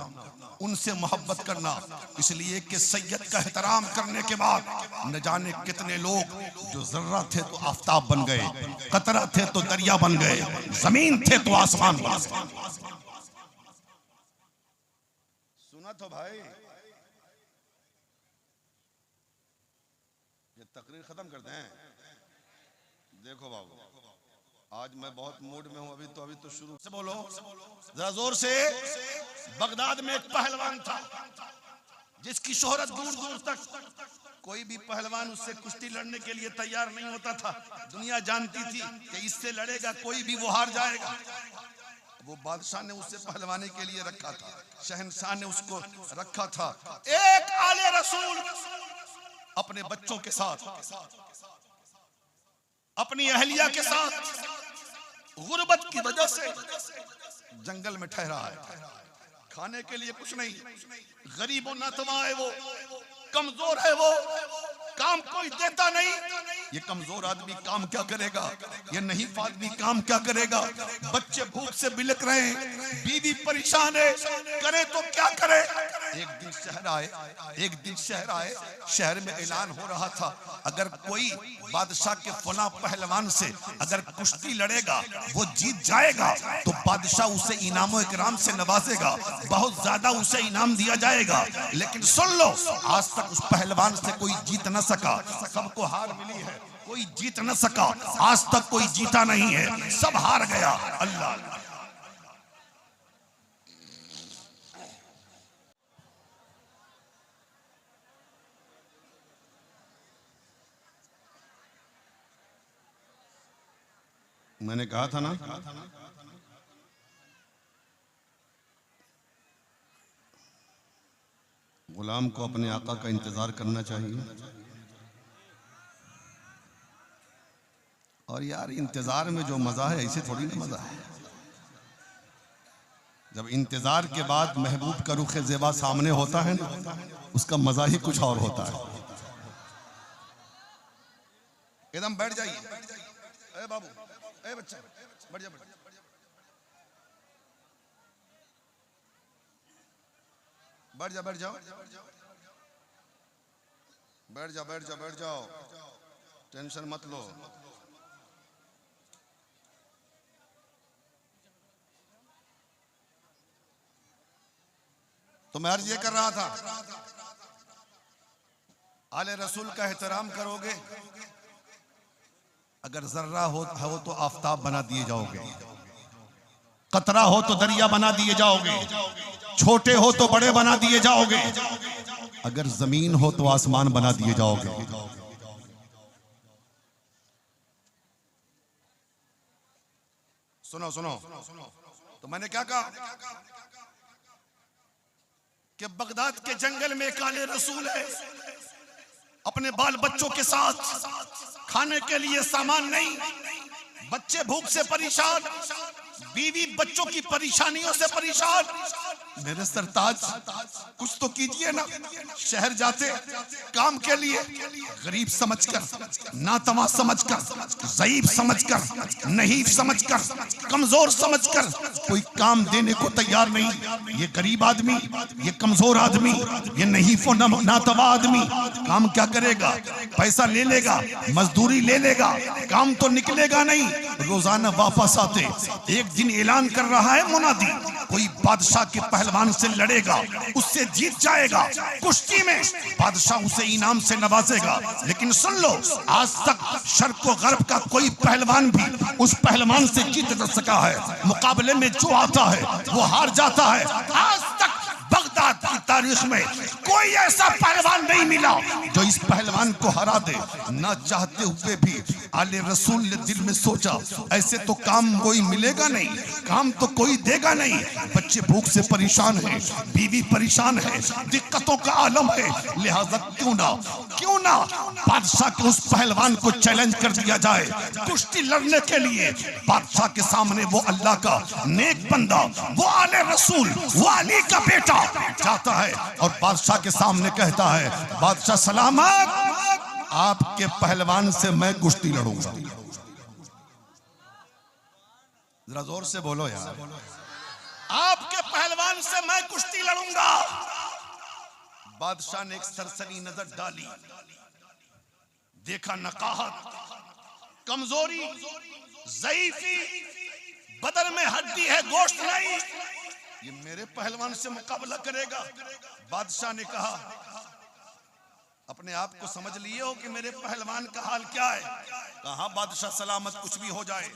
Speaker 1: उनसे मोहब्बत करना, इसलिए कि सैयद का एहतराम करने के बाद न जाने कितने लोग जो जर्रा थे तो आफताब बन गए, कतरा थे तो दरिया बन गए, जमीन थे तो आसमान बन गए। सुना तो भाई, ये तकरीर खत्म करते हैं। देखो बाबू, आज मैं बहुत मूड में हूं, अभी तो शुरू से बोलो जरा जोर से। बगदाद में एक पहलवान था जिसकी शोहरत दूर दूर तक कोई भी पहलवान उससे कुश्ती लड़ने के लिए तैयार नहीं होता था। दुनिया जानती थी कि इससे लड़ेगा कोई भी वो हार जाएगा। वो बादशाह ने उसे पहलवानी के लिए रखा था, शहंशाह ने उसको रखा था। एक आले रसूल अपने बच्चों के साथ, अपनी अहलिया के साथ गुर्बत की वजह से जंगल में ठहरा है। खाने के लिए कुछ नहीं, गरीब और नातवा है वो, कमजोर है वो, काम कोई देता नहीं। ये कमजोर आदमी काम क्या करेगा, ये नहीफ आदमी काम क्या करेगा। बच्चे भूख से बिलक रहे हैं, बीवी परेशान है, करे तो क्या करे। एक दिन शहर आए, शहर में ऐलान हो रहा था अगर कोई बादशाह के फला पहलवान से अगर कुश्ती लड़ेगा वो जीत जाएगा तो बादशाह उसे इनामो इकराम से नवाजेगा, बहुत ज्यादा उसे इनाम दिया जाएगा। लेकिन सुन लो, आज तक उस पहलवान से कोई जीत न सका, सबको हार मिली है, कोई जीत न सका, आज तक कोई जीता नहीं है, सब हार गया। अल्लाह मैंने कहा था ना, गुलाम को अपने आका का इंतजार करना चाहिए। और यार इंतजार में जो मजा है ऐसे थोड़ी ना मजा है। जब इंतजार के बाद महबूब का रुख ज़ेबा सामने होता है ना, उसका मजा ही कुछ और होता है। एकदम बैठ जाइए, ए बाबू, ए बच्चा, बैठ जा, बैठ जाओ, बैठ जाओ, टेंशन मत लो। तो मैं अर्ज ये कर रहा था, आले रसूल का एहतराम करोगे, अगर जर्रा हो तो आफताब बना दिए जाओगे, कतरा हो तो दरिया बना दिए जाओगे, छोटे हो तो बड़े बना दिए जाओगे, अगर जमीन हो तो आसमान बना दिए जाओगे। सुनो सुनो, तो मैंने क्या कहा कि बगदाद के जंगल में काले रसूल है, अपने बाल बच्चों के साथ, खाने के लिए सामान नहीं, बच्चे भूख से परेशान, बीवी बच्चों की परेशानियों से परेशान। मेरे सरताज कुछ तो कीजिए ना। शहर जाते काम के लिए गरीब समझकर, नातवा समझकर, ज़ईफ समझकर, नहीफ समझकर, कमजोर समझकर कोई काम देने को तैयार नहीं। ये गरीब आदमी, ये कमजोर आदमी, ये नहीफ और नातवा आदमी काम क्या करेगा? पैसा ले लेगा, मजदूरी ले लेगा, काम तो निकलेगा नहीं। रोजाना वापस आते, एक दिन ऐलान कर रहा है मुनादी, कोई बादशाह के पहलवान से लड़ेगा, उससे जीत जाएगा, कुश्ती में बादशाह उसे इनाम से नवाजेगा। लेकिन सुन लो, आज तक शर्क व गर्ब का कोई पहलवान भी उस पहलवान से जीत न सका है। मुकाबले में जो आता है वो हार जाता है। आज तक बगदाद की तारीख में कोई ऐसा पहलवान नहीं मिला जो इस पहलवान को हरा दे। ना चाहते हुए भी आले रसूल ने दिल में सोचा, ऐसे तो काम कोई मिलेगा नहीं, काम तो कोई देगा नहीं। बच्चे भूख से परेशान हैं, बीवी परेशान है, दिक्कतों का आलम है, लिहाजा क्यों ना बादशाह के उस पहलवान को चैलेंज कर दिया जाए। कुश्ती लड़ने के लिए बादशाह के सामने वो अल्लाह का नेक बंदा, वो आले रसूल, वो अली का बेटा जाता है और बादशाह के सामने कहता है, बादशाह सलामत, आपके पहलवान से मैं कुश्ती लड़ूंगा। जरा जोर से बोलो यार, आपके पहलवान से मैं कुश्ती लड़ूंगा। बादशाह ने एक सरसरी नजर डाली, देखा नकाहत, कमजोरी, ज़ईफी, बदन में हड्डी है, गोश्त नहीं, ये मेरे पहलवान से मुकाबला करेगा। बादशाह ने कहा, अपने आप को समझ लिए हो कि मेरे पहलवान का हाल क्या है? कहा बादशाह सलामत, कुछ भी हो जाए,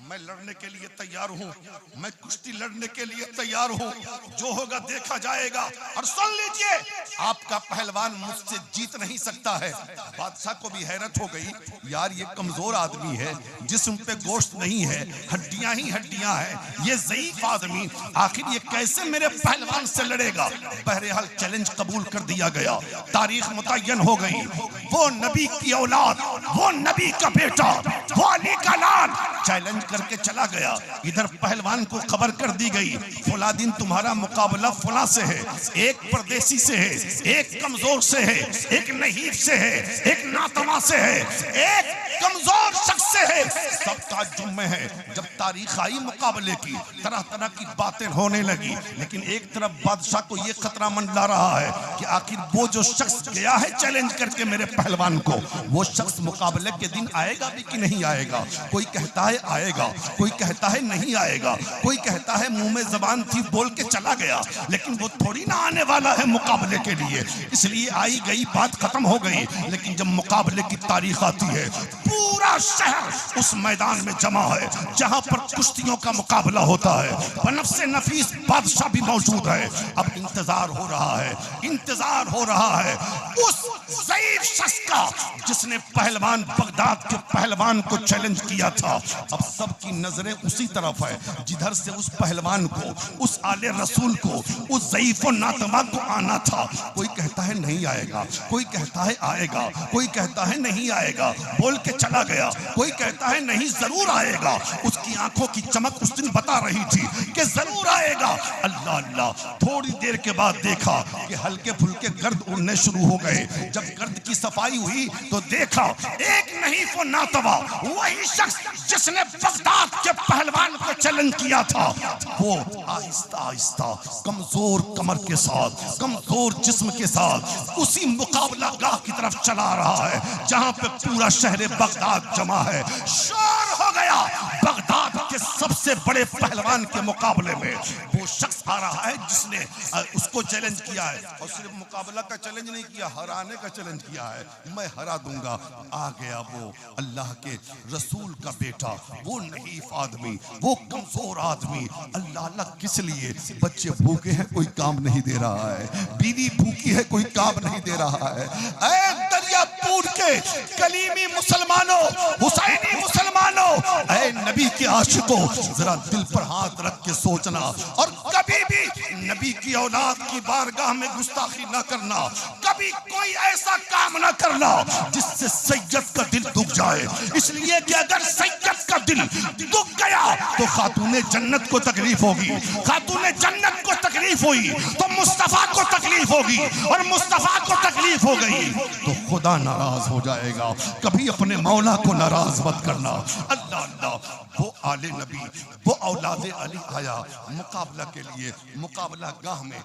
Speaker 1: मैं लड़ने के लिए तैयार हूं, मैं कुश्ती लड़ने के लिए तैयार हूं, जो होगा देखा जाएगा। और सुन लीजिए, आपका पहलवान मुझसे जीत नहीं सकता है। बादशाह को भी हैरत हो गई, यार ये कमजोर आदमी है, जिस्म पे गोश्त नहीं है, हड्डियां ही हड्डियां हैं, ये ज़ईफ आदमी आखिर ये कैसे मेरे पहलवान से लड़ेगा। बहरहाल चैलेंज कबूल कर दिया गया, तारीख मुतय्यन हो गई। वो नबी की औलाद, वो नबी का बेटा, वो अली का लाल चैलेंज करके चला गया। इधर पहलवान को खबर कर दी गई, फला दिन तुम्हारा मुकाबला फला से है, एक परदेसी से है, एक कमजोर से है, एक नहीफ से है, एक नातवा से है, एक कमजोर शख्स से है। सबका जुम्मे है। जब तारीख आई मुकाबले की, तरह तरह की बातें होने लगी, लेकिन एक तरफ बादशाह को यह खतरा मंडला रहा है कि आखिर वो जो शख्स गया है चैलेंज करके मेरे पहलवान को, वो शख्स मुकाबले के दिन आएगा भी कि नहीं आएगा। कोई कहता है आएगा, कोई कहता है नहीं आएगा, कोई कहता है मुंह में जबान थी बोल के चला गया, लेकिन वो थोड़ी ना आने वाला है मुकाबले के लिए। इसलिए आई गई बात खत्म हो गई। लेकिन जब मुकाबले की तारीख आती है, पूरा शहर उस मैदान में जमा है जहां पर कुश्तियों का मुकाबला होता है। बनफ्से नफीस बादशाह भी मौजूद है। अब इंतजार हो रहा है, इंतजार हो रहा है उस ज़ईफ शख्स का जिसने पहलवान बगदाद के पहलवान को चैलेंज किया था। अब सबकी नजरें उसी तरफ है जिधर से उस पहलवान को, उस आले रसूल को, उस ज़ईफ नातमा को आना था। कोई कहता है नहीं आएगा, कोई कहता है आएगा, कोई कहता है नहीं आएगा, बोल के चला गया। कोई कहता है नहीं जरूर आएगा। उसकी आंखों की चमक उस दिन बता रही थी कि जरूर आएगा। अल्लाह अल्लाह, थोड़ी देर के बाद देखा कि हल्के फुल्के गर्द उड़ने शुरू हो गए। जब गर्द की सफाई हुई तो देखा एक नहीं वो नातवा, वही शख्स जिसने बगदाद के पहलवान को चैलेंज किया था, वो आहिस्ता आहिस्ता कमजोर कमर के साथ, कमजोर जिस्म के साथ उसी मुकाबला गाह की तरफ चला रहा है जहां पे पूरा शहर बगदाद जमा है। शोर हो गया, बगदाद के सबसे बड़े पहलवान के मुकाबले में वो शख्स आ रहा है जिसने उसको चैलेंज किया है। और सिर्फ मुकाबला का चैलेंज नहीं किया, हराने का चैलेंज किया है, मैं हरा दूंगा। आ गया वो अल्लाह के रसूल का बेटा, वो नहीफ आदमी, वो कमजोर आदमी। अल्लाह अल्लाह किस लिए? बच्चे भूखे हैं, कोई काम नहीं दे रहा है, बीवी भूखी है, कोई काम नहीं दे रहा है। ऐ दरियापुर के कलीमी मुसलमानों, हुसैनी मुसलमानों, ऐ नबी के आशिकों, जरा दिल पर हाथ रख के सोचना और कभी भी नबी की औलाद की बारगाह में गुस्ताखी ना करना, कभी कोई ऐसा काम ना करना जिससे सैयद का दिल दुख जाए। इसलिए कि अगर सैयद का दिल दुख गया तो खातूने जन्नत को तकलीफ होगी, खातूने जन्नत को तकलीफ हुई तो मुस्तफा को तकलीफ होगी, और मुस्तफा को तकलीफ हो गई तो खुदा नाराज हो जाएगा। कभी अपने मौला को नाराज मत करना। अल्लाह अल्लाह, वो आले नबी, वो औलादे अली आया मुकाबला के लिए। मुकाबला गाह में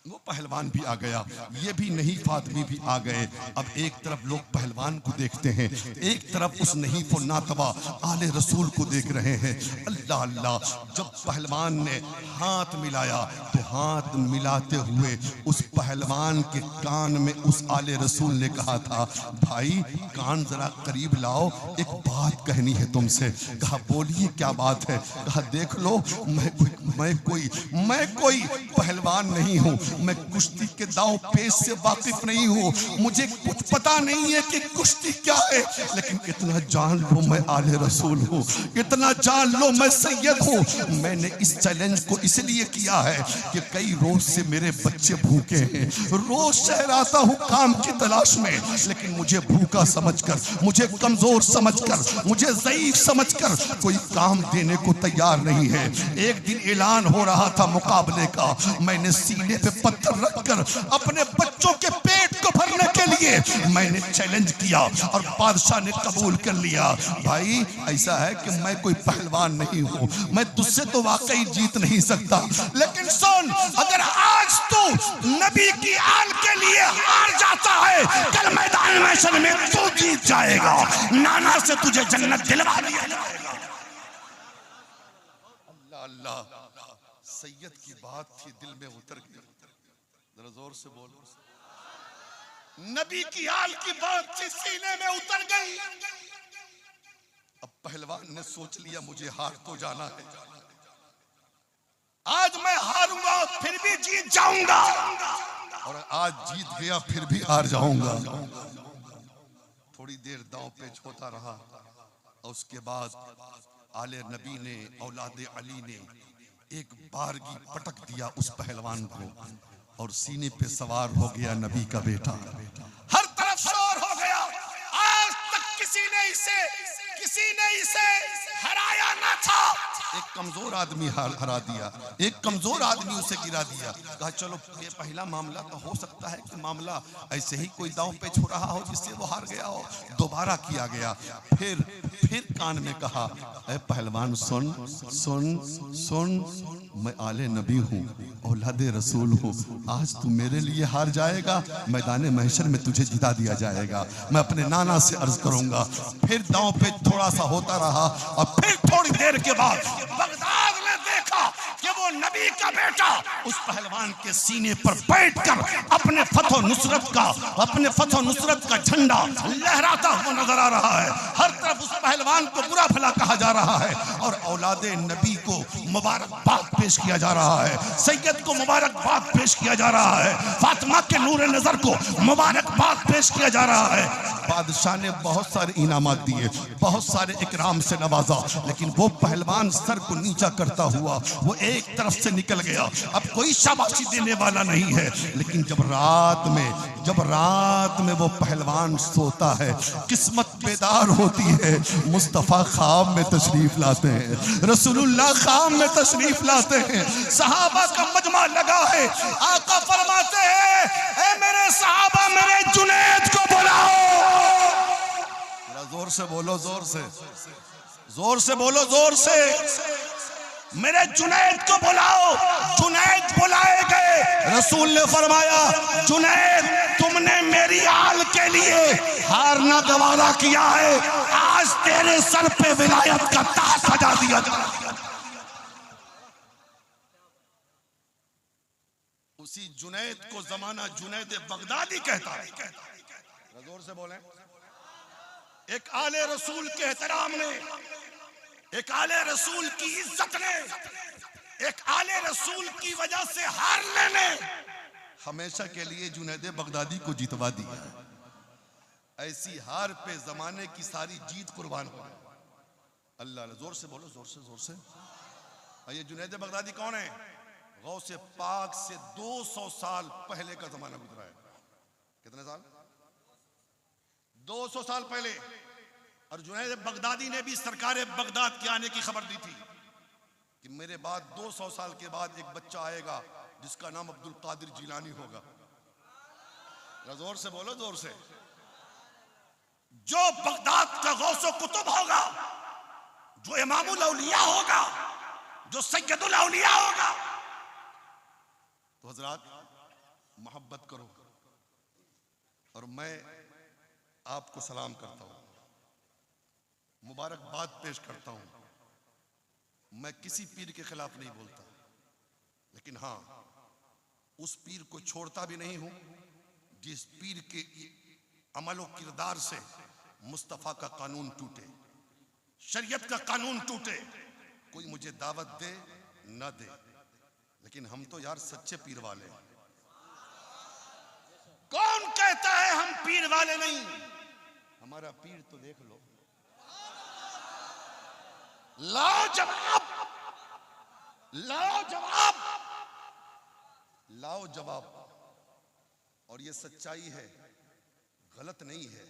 Speaker 1: वो पहलवान भी आ गया, ये भी नहीफ आदमी भी आ गए। अब एक तरफ लोग पहलवान को देखते हैं, एक तरफ उस नहीफ और नातवा आले रसूल को देख रहे हैं। अल्लाह अल्लाह, जब पहलवान ने हाथ मिलाया तो हाथ मिलाते हुए उस पहलवान के कान में उस आले रसूल ने कहा था, भाई कान जरा करीब लाओ, एक बात कहनी है तुमसे। कहा बोलिए क्या बात है? कहा देख लो, मैं कोई पहलवान नहीं हूँ, मैं कुश्ती के दांव पेश से वाकिफ नहीं हूँ, मुझे कुछ पता नहीं है कि कुश्ती क्या है, लेकिन इतना जान लो मैं आले रसूल हूँ, इतना जान लो मैं सैयद हूँ। मैंने इस चैलेंज को इसलिए किया है कि कई रोज से मेरे बच्चे भूखे हैं, रोज शहर आता हूँ काम की तलाश में, लेकिन मुझे भूखा समझकर, मुझे कमजोर समझकर, मुझे ज़ईफ समझकर कोई काम देने को तैयार नहीं है। एक दिन ऐलान हो रहा था मुकाबले का, मैंने सीने पे पत्थर रखकर अपने बच्चों के पेट को भरने के लिए मैंने चैलेंज किया और बादशाह ने कबूल कर लिया। भाई ऐसा है कि मैं कोई पहलवान नहीं हूँ, मैं तुझसे तो वाकई जीत नहीं सकता, लेकिन सुन, अगर आज तू नबी की आल के लिए हार जाता है, कल मैदान महशर में तू जीत जाएगा, नाना से तुझे जन्नत दिलवा दिया जाएगा। अल्लाह अल्लाह, सैयद की बात थी, दिल में उतर गई। जरा जोर से बोलो, नबी की आल की बात थी, सीने में उतर गई। अब पहलवान ने सोच लिया मुझे हार तो जाना है, आज मैं हारूंगा फिर भी जीत जाऊंगा, और आज जीत गया फिर भी हार जाऊंगा। थोड़ी देर दांव पेच होता रहा और उसके बाद आले नबी ने, औलादे अली ने एक बारगी पटक दिया उस पहलवान को और सीने पे सवार हो गया नबी का बेटा। हर तरफ शोर हो गया, आज तक किसी ने इसे हराया ना था। एक कमजोर आदमी हरा दिया, एक कमजोर आदमी उसे गिरा दिया। कहा चलो ये पहला मामला तो हो सकता है कि मामला ऐसे ही कोई दांव पे छो रहा हो जिससे वो हार गया हो। दोबारा किया गया, फिर कान में कहा, ऐ पहलवान सुन सुन सुन, मैं आले नबी हूँ, औलादे रसूल हूँ। आज तू मेरे लिए हार जाएगा, मैदान महशर में तुझे जिता दिया जाएगा। मैं अपने नाना से अर्ज करूंगा। फिर दांव पे थोड़ा सा होता रहा और फिर थोड़ी देर के बाद बगदाद ने देखा कि वो नबी का बेटा उस पहलवान के सीने पर बैठकर अपने फतह नुसरत का झंडा लहराता हुआ नजर आ रहा है। हर तरफ उस पहलवान को बुरा भला कहा जा रहा है और औलादे नबी को मुबारकबाद पेश किया जा रहा है, सैयद को मुबारकबाद पेश किया जा रहा है, फातिमा के नूर नजर को मुबारकबाद पेश किया जा रहा है। बादशाह ने बहुत सारे इनामात दिए, बहुत सारे इकराम से नवाजा, लेकिन वो पहलवान सर को नीचा करता हुआ वो एक तरफ से निकल गया। अब कोई शाबाशी देने वाला नहीं है। लेकिन जब रात में वो पहलवान सोता है, किस्मत बेदार होती है, मुस्तफा ख्वाब में तशरीफ लाते हैं, रसूलुल्लाह ख्वाब में तशरीफ लाते हैं, सहाबा का मजमा लगा है। आका फरमाते हैं, ऐ मेरे सहाबा, मेरे जुनैद को बुलाओ। जोर से बोलो, जोर से बोलो, जोर से, मेरे जुनैद को बुलाओ। जुनैद बुलाए गए। रसूल ने फरमाया, जुनैद तुमने मेरी आल के लिए हारना गवारा किया है, आज तेरे सर पे विलायत का ताज सजा दिया जाए। उसी जुनैद को जमाना जुनैद बगदादी कहता है। जोर से बोले। एक आले रसूल के एहतराम ने, एक आले रसूल की इज्जत ने, एक आले रसूल की वजह से हारने ने हमेशा के लिए जुनैद बगदादी को जितवा दिया। ऐसी हार पे जमाने की सारी जीत कुर्बान हो। अल्लाह, जोर से बोलो, जोर से। ये जुनैद बगदादी कौन है? गौसे पाक से 200 साल पहले का जमाना गुजरा है। कितने साल? 200 साल पहले। और जुनैद बगदादी ने भी सरकार बगदाद के आने की खबर दी थी कि मेरे बाद 200 साल के बाद एक बच्चा आएगा जिसका नाम अब्दुल कादिर जिलानी होगा। जोर से बोलो, जोर से। जो बगदाद का गौसो कुतुब होगा, जो इमामुल औलिया होगा, जो सैयदुल औलिया होगा। तो हजरात, मोहब्बत करो। और मैं आपको सलाम करता हूं, मुबारकबाद पेश करता हूं। मैं किसी पीर के खिलाफ नहीं बोलता, लेकिन हां, उस पीर को छोड़ता भी नहीं हूं जिस पीर के अमल और किरदार से मुस्तफा का कानून टूटे, शरीयत का कानून टूटे। कोई मुझे दावत दे न दे, लेकिन हम तो यार सच्चे पीर वाले हैं। कौन कहता है हम पीर वाले नहीं? हमारा पीर तो देख लो। लाओ जवाब, लाओ जवाब, लाओ जवाब। और ये सच्चाई है, गलत नहीं है।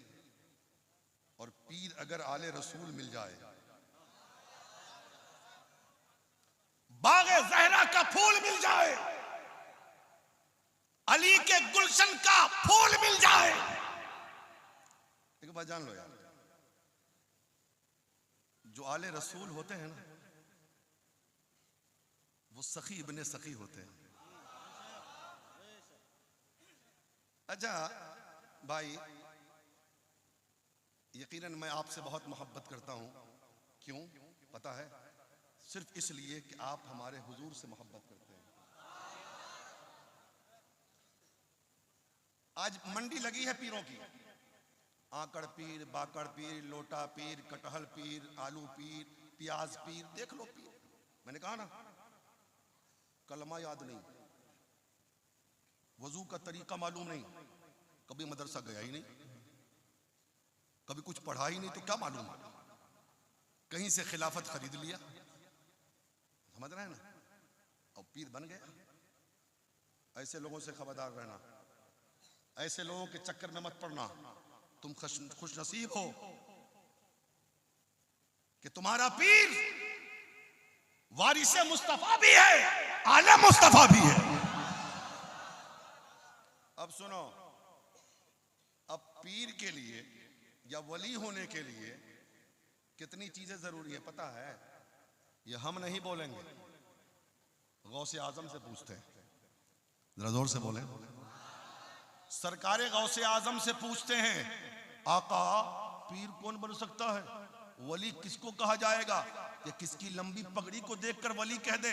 Speaker 1: और पीर अगर आले रसूल मिल जाए, बागे ज़हरा का फूल मिल जाए, अली के गुलशन का फूल मिल जाए, एक बात जान लो यार, जो आले रसूल होते हैं ना, वो सखी इब्ने सखी होते हैं। अच्छा भाई, यकीनन मैं आपसे बहुत मोहब्बत करता हूं। क्यों पता है? सिर्फ इसलिए कि आप हमारे हुजूर से मोहब्बत करते हैं। आज मंडी लगी है पीरों की, आकड़ पीर, बाकड़ पीर, लोटा पीर, कटहल पीर, आलू पीर, प्याज पीर, देख लो पीर। मैंने कहा ना, कलमा याद नहीं, वजू का तरीका मालूम नहीं, कभी मदरसा गया ही नहीं, कभी कुछ पढ़ा ही नहीं, तो क्या मालूम, कहीं से खिलाफत खरीद लिया, समझ रहे हैं ना, और पीर बन गया। ऐसे लोगों से खबरदार रहना, ऐसे लोगों के चक्कर में मत पड़ना। तुम खुश नसीब हो कि तुम्हारा पीर वारिसे मुस्तफा भी है, आले मुस्तफा भी है। अब सुनो, अब पीर के लिए या वली होने के लिए कितनी चीजें जरूरी है पता है? ये हम नहीं बोलेंगे, गौसे आजम से पूछते हैं, जरा जोर से बोले। सरकारे गौसे आजम से पूछते हैं, आका पीर कौन बन सकता है, वली किसको कहा जाएगा? कि किसकी लंबी पगड़ी को देखकर वली कह दे,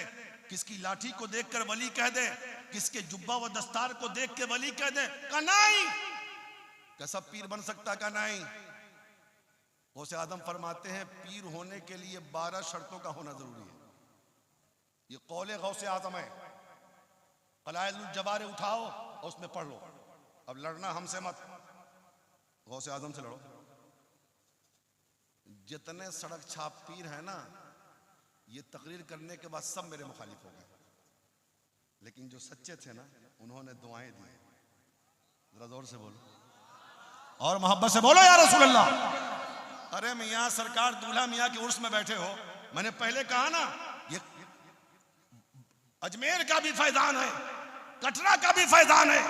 Speaker 1: किसकी लाठी को देखकर वली कह दे, किसके जुब्बा व दस्तार को देख के वली कह दे? का नहीं, क्या सब पीर बन सकता? का नहीं। गौसे आजम फरमाते हैं पीर होने के लिए 12 शर्तों का होना जरूरी है। ये कौले गौसे आजम है। कलाइल जबारे उठाओ और उसमें पढ़ लो। अब लड़ना हमसे मत, गौसे आजम से लड़ो। जितने सड़क छाप पीर है ना, ये तकरीर करने के बाद सब मेरे मुखालिफ हो गए, लेकिन जो सच्चे थे ना, उन्होंने दुआएं दी। जरा जोर से बोलो और मोहब्बत से बोलो या रसूल अल्लाह। अरे मियाँ सरकार दूल्हा मियाँ के उर्स में बैठे हो, मैंने पहले कहा ना, ये अजमेर का भी फैजान है, कटरा का भी फैजान है,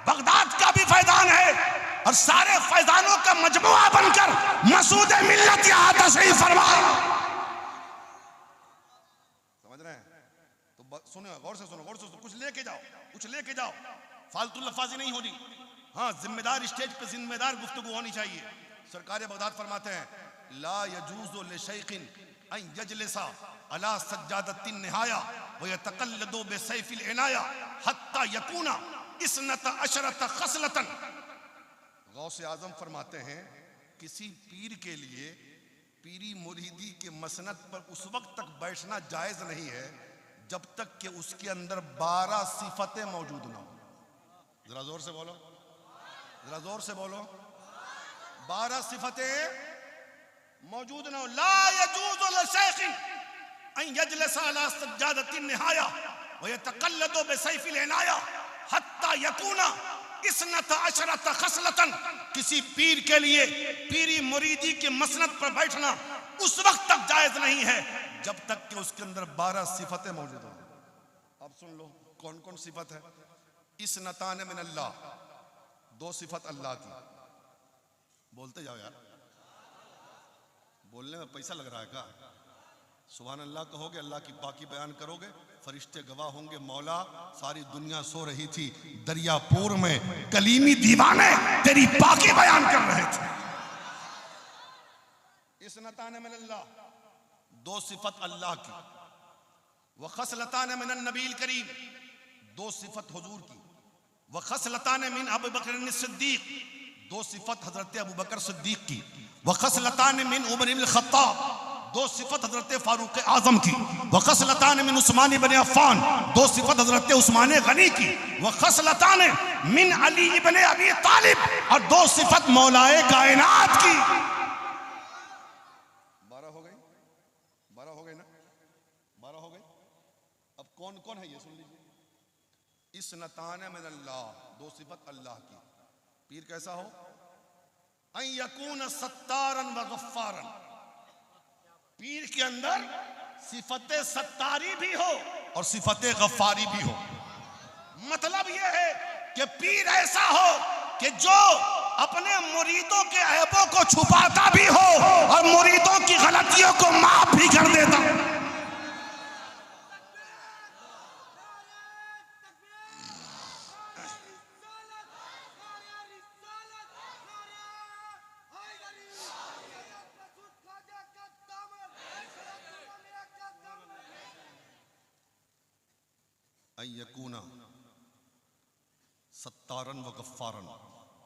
Speaker 1: बगदाद का भी फैजान है, और सारे फैजानों का मजमुआ बनकर मसूद मिल्लत यहाँ तशरीफ फरमा। समझ रहे हैं? तो सुनो, गौर से सुनो, गौर से सुनो, कुछ लेके जाओ, कुछ लेके जाओ, फालतू लफाजी नहीं होनी। हाँ, जिम्मेदार स्टेज पे जिम्मेदार गुफ्तगू होनी चाहिए। सरकार बगदाद फरमाते हैं, ला यजूज़ु लिशैखिन अन यजलिसा अला सज्जादतिन निहाया व यतक़ल्लदु बिसैफिल इनाया हत्ता यकूना इसनता अशरता खसलतन। गौसे आजम फरमाते हैं, किसी पीर के लिए पीरी मुरीदी के मसनद पर उस वक्त तक बैठना जायज नहीं है जब तक कि उसके अंदर 12 सिफतें मौजूद ना हो। जरा जोर से बोलो, जरा जोर से बोलो, 12 सिफतें मौजूद ना हो। ला यजूज़ु लिशैखिन अन यजलिसा अला सज्जादतिन निहाया व यतक़ल्लदु बिसैफिल इनाया हत्ता यकूना इसनता अशरता खसलतन। किसी पीर के लिए पीरी मुरीदी के मसनद पर बैठना उस वक्त तक जायज नहीं है जब तक कि उसके अंदर 12 सिफतें मौजूद हो। अब सुन लो कौन कौन सिफत है। इसनतान मिन अल्लाह, 2 सिफत अल्लाह की। बोलते जाओ यार, बोलने में पैसा लग रहा है क्या? सुभान अल्लाह कहोगे, अल्लाह की पाकी बयान करोगे, फरिश्ते गवाह होंगे। मौला सारी दुनिया सो रही थी, दरियापुर में कलीमी दीवाने तेरी पाकी बयान कर रहे थे। इसनतान मिन अल्लाह, 2 सिफत अल्लाह की। व खसलतान मिन नबील करीम, 2 सिफत हुजूर की। व खसलतान मिन अबू बकर सिद्दीक, 2 सिफत हजरत अबू बकर सिद्दीक की। व खसलतान मिन उमर इब्न खत्ताब, 2 सिफत हजरत फारूक आजम की। व खसलतान मिन उस्मान इब्न अफ़्फ़ान, 2 सिफत हजरत उस्मान गनी की। व खसलतान मिन अली इब्न अबी तालिब, और 2 सिफत मौलाए कायनात की। 12 हो गई, 12 हो गई ना, 12 हो गई। अब कौन कौन है ये सुन लीजिए। इसनतान मिन अल्लाह, 2 सिफत अल्लाह की। पीर कैसा हो? अन यकून सत्तारन व गफ्फारन, पीर के अंदर सिफते सत्तारी भी हो और सिफते गफ्फारी भी हो। मतलब यह है कि पीर ऐसा हो कि जो अपने मुरीदों के ऐबों को छुपाता भी हो और मुरीदों की गलतियों को माफ भी कर देता। यकूना सत्तारन व गफ्फारन,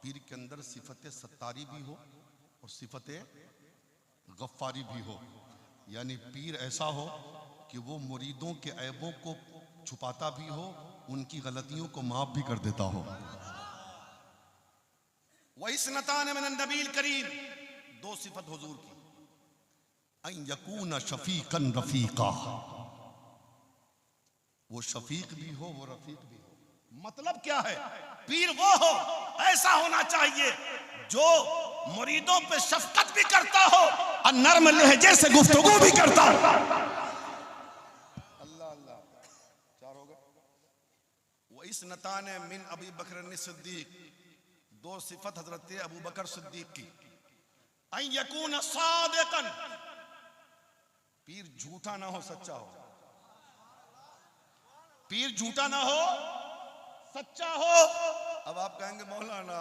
Speaker 1: पीर के अंदर सिफत सत्तारी भी हो और सिफत गफ्फारी भी हो, यानी पीर ऐसा हो कि वो मुरीदों के ऐबों को छुपाता भी हो, उनकी गलतियों को माफ भी कर देता हो। वही सनतान मिन नबील करीम, दो सिफत हुजूर की, अन यकून शफीकन रफीका, वो शफीक भी हो वो रफीक भी हो। मतलब क्या है? पीर वो हो, ऐसा होना चाहिए जो मुरीदों पे शफकत भी करता हो और नर्म लहजे से गुफ्तगू भी करता हो। अल्लाह अल्लाह, चार हो गए। वो इस नतान मिन अबी बकर सिद्दीक, दो सिफत हजरत अबू बकर सिद्दीक की, अन यकून सादिकन, पीर झूठा ना हो सच्चा हो। पीर झूठा ना हो सच्चा हो। अब आप कहेंगे मौलाना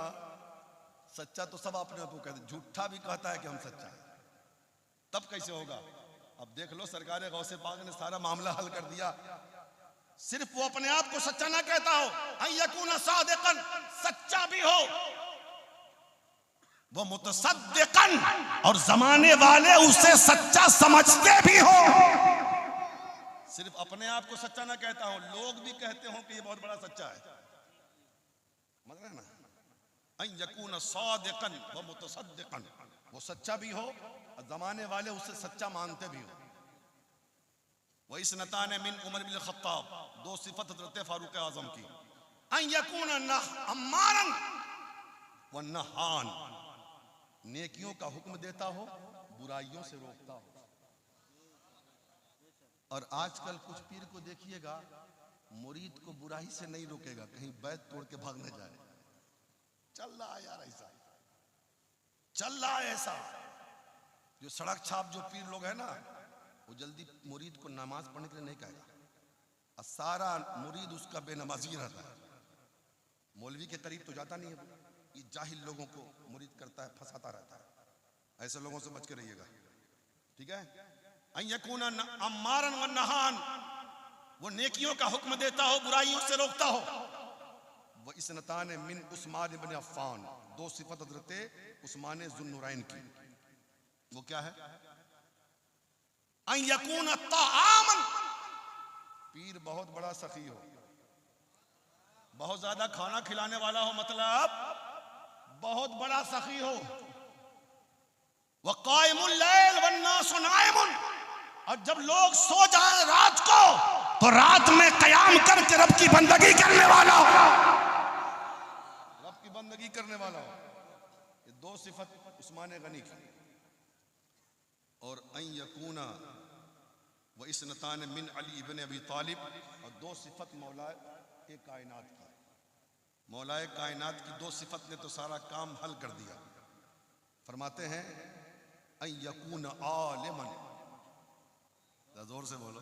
Speaker 1: सच्चा तो सब अपने आप को कहते, झूठा भी कहता है कि हम सच्चा है, तब कैसे होगा? अब देख लो, सरकार गौसे पाक ने सारा मामला हल कर दिया। सिर्फ वो अपने आप को सच्चा ना कहता हो, अन यकून सादिकन, सच्चा भी हो, वो मुतसद्दिकन, और जमाने वाले उसे सच्चा समझते भी हो। सिर्फ अपने आप को सच्चा ना कहता हो, लोग भी कहते हो कि ये बहुत बड़ा सच्चा है, मतलब ना, अन यकून सादिकन व मुतसद्दिकन, वो सच्चा भी हो और जमाने वाले उसे सच्चा मानते भी हो। वह इस नतान मिन उमर बिन खत्ताब, दो सिफत हज़रत फारूक आज़म की, अन यकून अम्मारन व नहान, नेकियों का हुक्म देता हो बुराइयों से रोकता हो। और आजकल कुछ पीर को देखिएगा, मुरीद को बुराई से नहीं रोकेगा, कहीं बैत तोड़ के भाग न जाए। चल रहा है यार ऐसा, चल रहा है ऐसा। जो सड़क छाप जो पीर लोग है ना, वो जल्दी मुरीद को नमाज पढ़ने के लिए नहीं कहेगा, और सारा मुरीद उसका बेनमाजी रहता है। मौलवी के करीब तो जाता नहीं है, ये जाहिल लोगों को मुरीद करता है, फंसाता रहता है। ऐसे लोगों से बच के रहिएगा, ठीक है? अन यकून अम्मारन व नहान, वो नेकियों का हुक्म देता हो बुराइयों से रोकता हो। वो इस नतान मिन उस्मान इब्न अफ़्फ़ान, दो सिफत हज़रत उस्मान ज़ुन्नुरैन की, वो क्या है? अन यकून ताआमन, पीर बहुत बड़ा सखी हो, बहुत ज्यादा खाना खिलाने वाला हो, मतलब बहुत बड़ा सखी हो। वह कायमुल लैल वन्नास नाइमुन, और जब लोग सो जाए रात को तो रात में कयाम करके रब की बंदगी करने वाला हो, रब की बंदगी करने वाला हो। ये दो सिफत उस्मान गनी की। और अन यकूना व इस नतान मिन अली इब्न अबी तालिब, और दो सिफत मौलाए कायनात की, मौलाए कायनात की दो सिफत ने तो सारा काम हल कर दिया। फरमाते हैं अन यकून आलिमन, जोर से बोलो,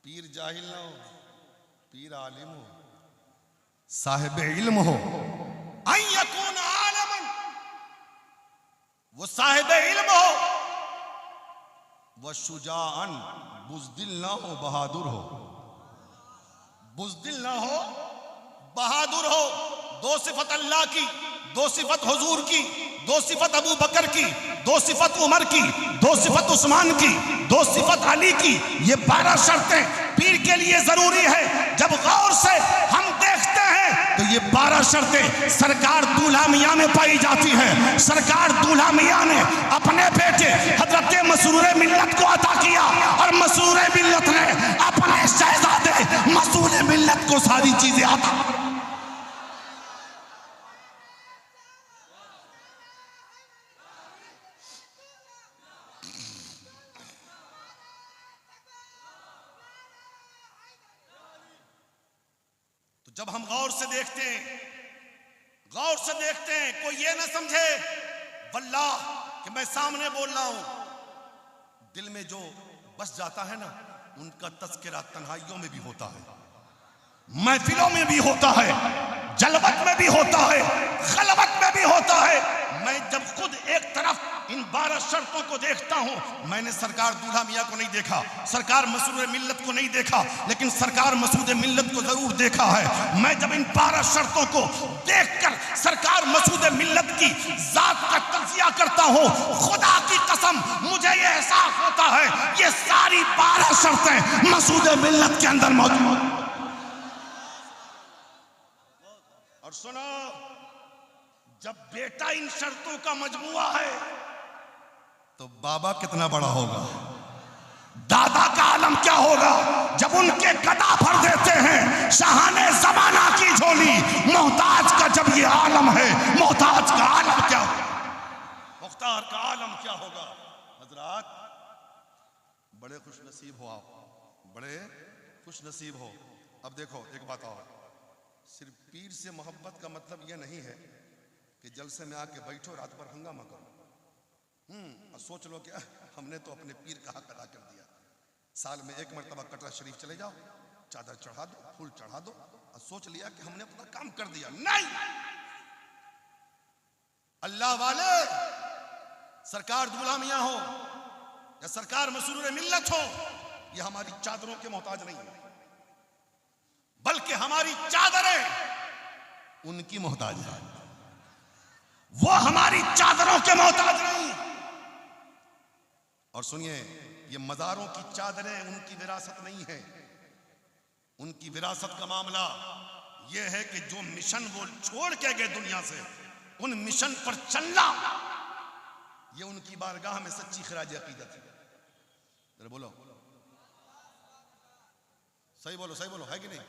Speaker 1: पीर जाहिल ना हो, पीर आलिम हो, साहिब इल्म हो। अन यकून आलिमन, वो साहिब इल्म हो, वह शुजाअन, बुज़दिल ना हो, बहादुर हो, बुज़दिल ना हो, बहादुर हो। दो सिफत अल्लाह की, दो सिफत हुजूर की, दो सिफत अबू बकर की, दो सिफत उमर की, दो सिफत उस्मान की, दो सिफत अली की। ये 12 शर्तें पीर के लिए जरूरी है। जब गौर से हम देखते हैं तो ये 12 शर्तें सरकार दूल्हा मियाँ में पाई जाती हैं। सरकार दूल्हा मियाँ ने अपने बेटे हजरत मसरूर मिल्लत को अता किया, और मसरूर मिल्लत ने अपने शहजादे मसूल मिल्लत को सारी चीजें अता। जब हम गौर से देखते हैं, गौर से देखते हैं, कोई ये ना समझे वल्लाह कि मैं सामने बोल रहा हूं, दिल में जो बस जाता है ना, उनका तज़किरा तन्हाइयों में भी होता है, महफिलों में भी होता है, जलवत में भी होता है, खलवत में भी होता है। मैं जब खुद एक तरफ इन 12 शर्तों को देखता हूं, मैंने सरकार दूल्हा मियां को नहीं देखा, सरकार मसूद मिल्लत को नहीं देखा, लेकिन सरकार मसूद मिल्लत को जरूर देखा है। मैं जब इन 12 शर्तों को देखकर सरकार मसूद मिल्लत की जात का तज़किया करता हूं, खुदा की कसम मुझे यह एहसास होता है ये सारी 12 शर्तें मसूद मिल्लत के अंदर मौजूद। और सुनो, जब बेटा इन शर्तों का मजमुआ है तो बाबा कितना बड़ा होगा, दादा का आलम क्या होगा जब उनके गदा भर देते हैं शाहाने जमाना की झोली। मोहताज का जब ये आलम है, मोहताज का आलम क्या होगा, मुख्तार का आलम क्या होगा। हजरात, बड़े खुश नसीब हो आप, बड़े खुश नसीब हो। अब देखो एक बात और, सिर्फ पीर से मोहब्बत का मतलब यह नहीं है कि जलसे में आके बैठो रात भर हंगामा करो। और सोच लो कि हमने तो अपने पीर का हक अदा कर दिया, साल में एक मरतबा कटरा शरीफ चले जाओ, चादर चढ़ा दो, फूल चढ़ा दो और सोच लिया कि हमने अपना काम कर दिया। नहीं, अल्लाह वाले, सरकार दूल्हा मियां हो या सरकार मसरूर मिल्लत हो, यह हमारी चादरों के मोहताज नहीं है, बल्कि हमारी चादरें उनकी मोहताज है, वो हमारी चादरों के मोहताज नहीं। और सुनिए, ये मज़ारों की चादरें उनकी विरासत नहीं है। उनकी विरासत का मामला यह है कि जो मिशन वो छोड़ के गए दुनिया से, उन मिशन पर चलना, ये उनकी बारगाह में सच्ची खराज अकीदत है। जरा बोलो, सही बोलो, सही बोलो, है कि नहीं?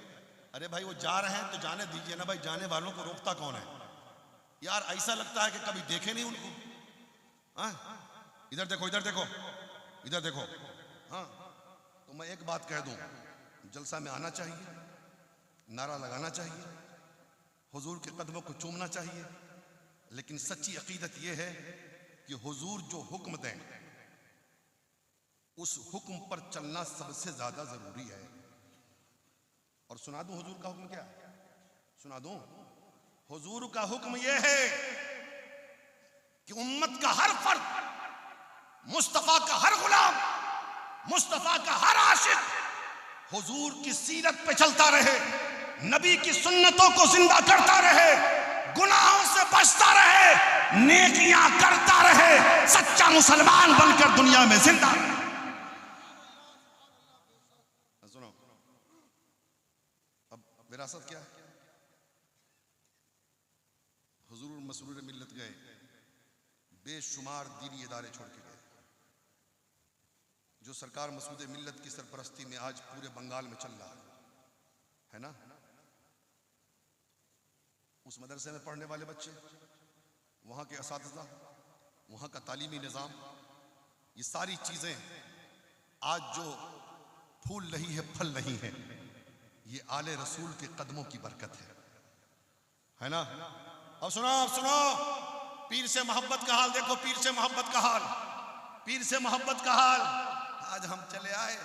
Speaker 1: अरे भाई, वो जा रहे हैं तो जाने दीजिए ना भाई, जाने वालों को रोकता कौन है यार? ऐसा लगता है कि कभी देखे नहीं उनको। हाँ, इधर देखो, इधर देखो, इधर देखो। हाँ, तो मैं एक बात कह दूं, जलसा में आना चाहिए, नारा लगाना चाहिए, हुजूर के कदमों को चूमना चाहिए, लेकिन सच्ची अकीदत यह है कि हुजूर जो हुक्म दें उस हुक्म पर चलना सबसे ज्यादा जरूरी है। और सुना दूं हुजूर का हुक्म क्या है? सुना दूं, हुजूर का हुक्म यह है कि उम्मत का हर फर्द, मुस्तफा का हर गुलाम, मुस्तफा का हर आशिक हुजूर की सीरत पे चलता रहे, नबी की सुन्नतों को जिंदा करता रहे, गुनाहों से बचता रहे, नेकियां करता रहे, सच्चा मुसलमान बनकर दुनिया में जिंदा रहे। सुनो, अब विरासत क्या है? हुजूर मसरूर मिल्लत गए, बेशुमार दीनी इदारे छोड़ के गए, जो सरकार मसूद मिल्लत की सरपरस्ती में आज पूरे बंगाल में चल रहा है ना। उस मदरसे में पढ़ने वाले बच्चे, वहाँ के असातिज़ा, वहाँ का तालीमी निज़ाम, ये सारी चीज़ें आज जो फूल रही है, फल रही है, ये आले रसूल के कदमों की बरकत है ना। अब सुनो, अब सुनो, पीर से मोहब्बत का हाल देखो, पीर से मोहब्बत का हाल, पीर से मोहब्बत का हाल। आज हम चले आए,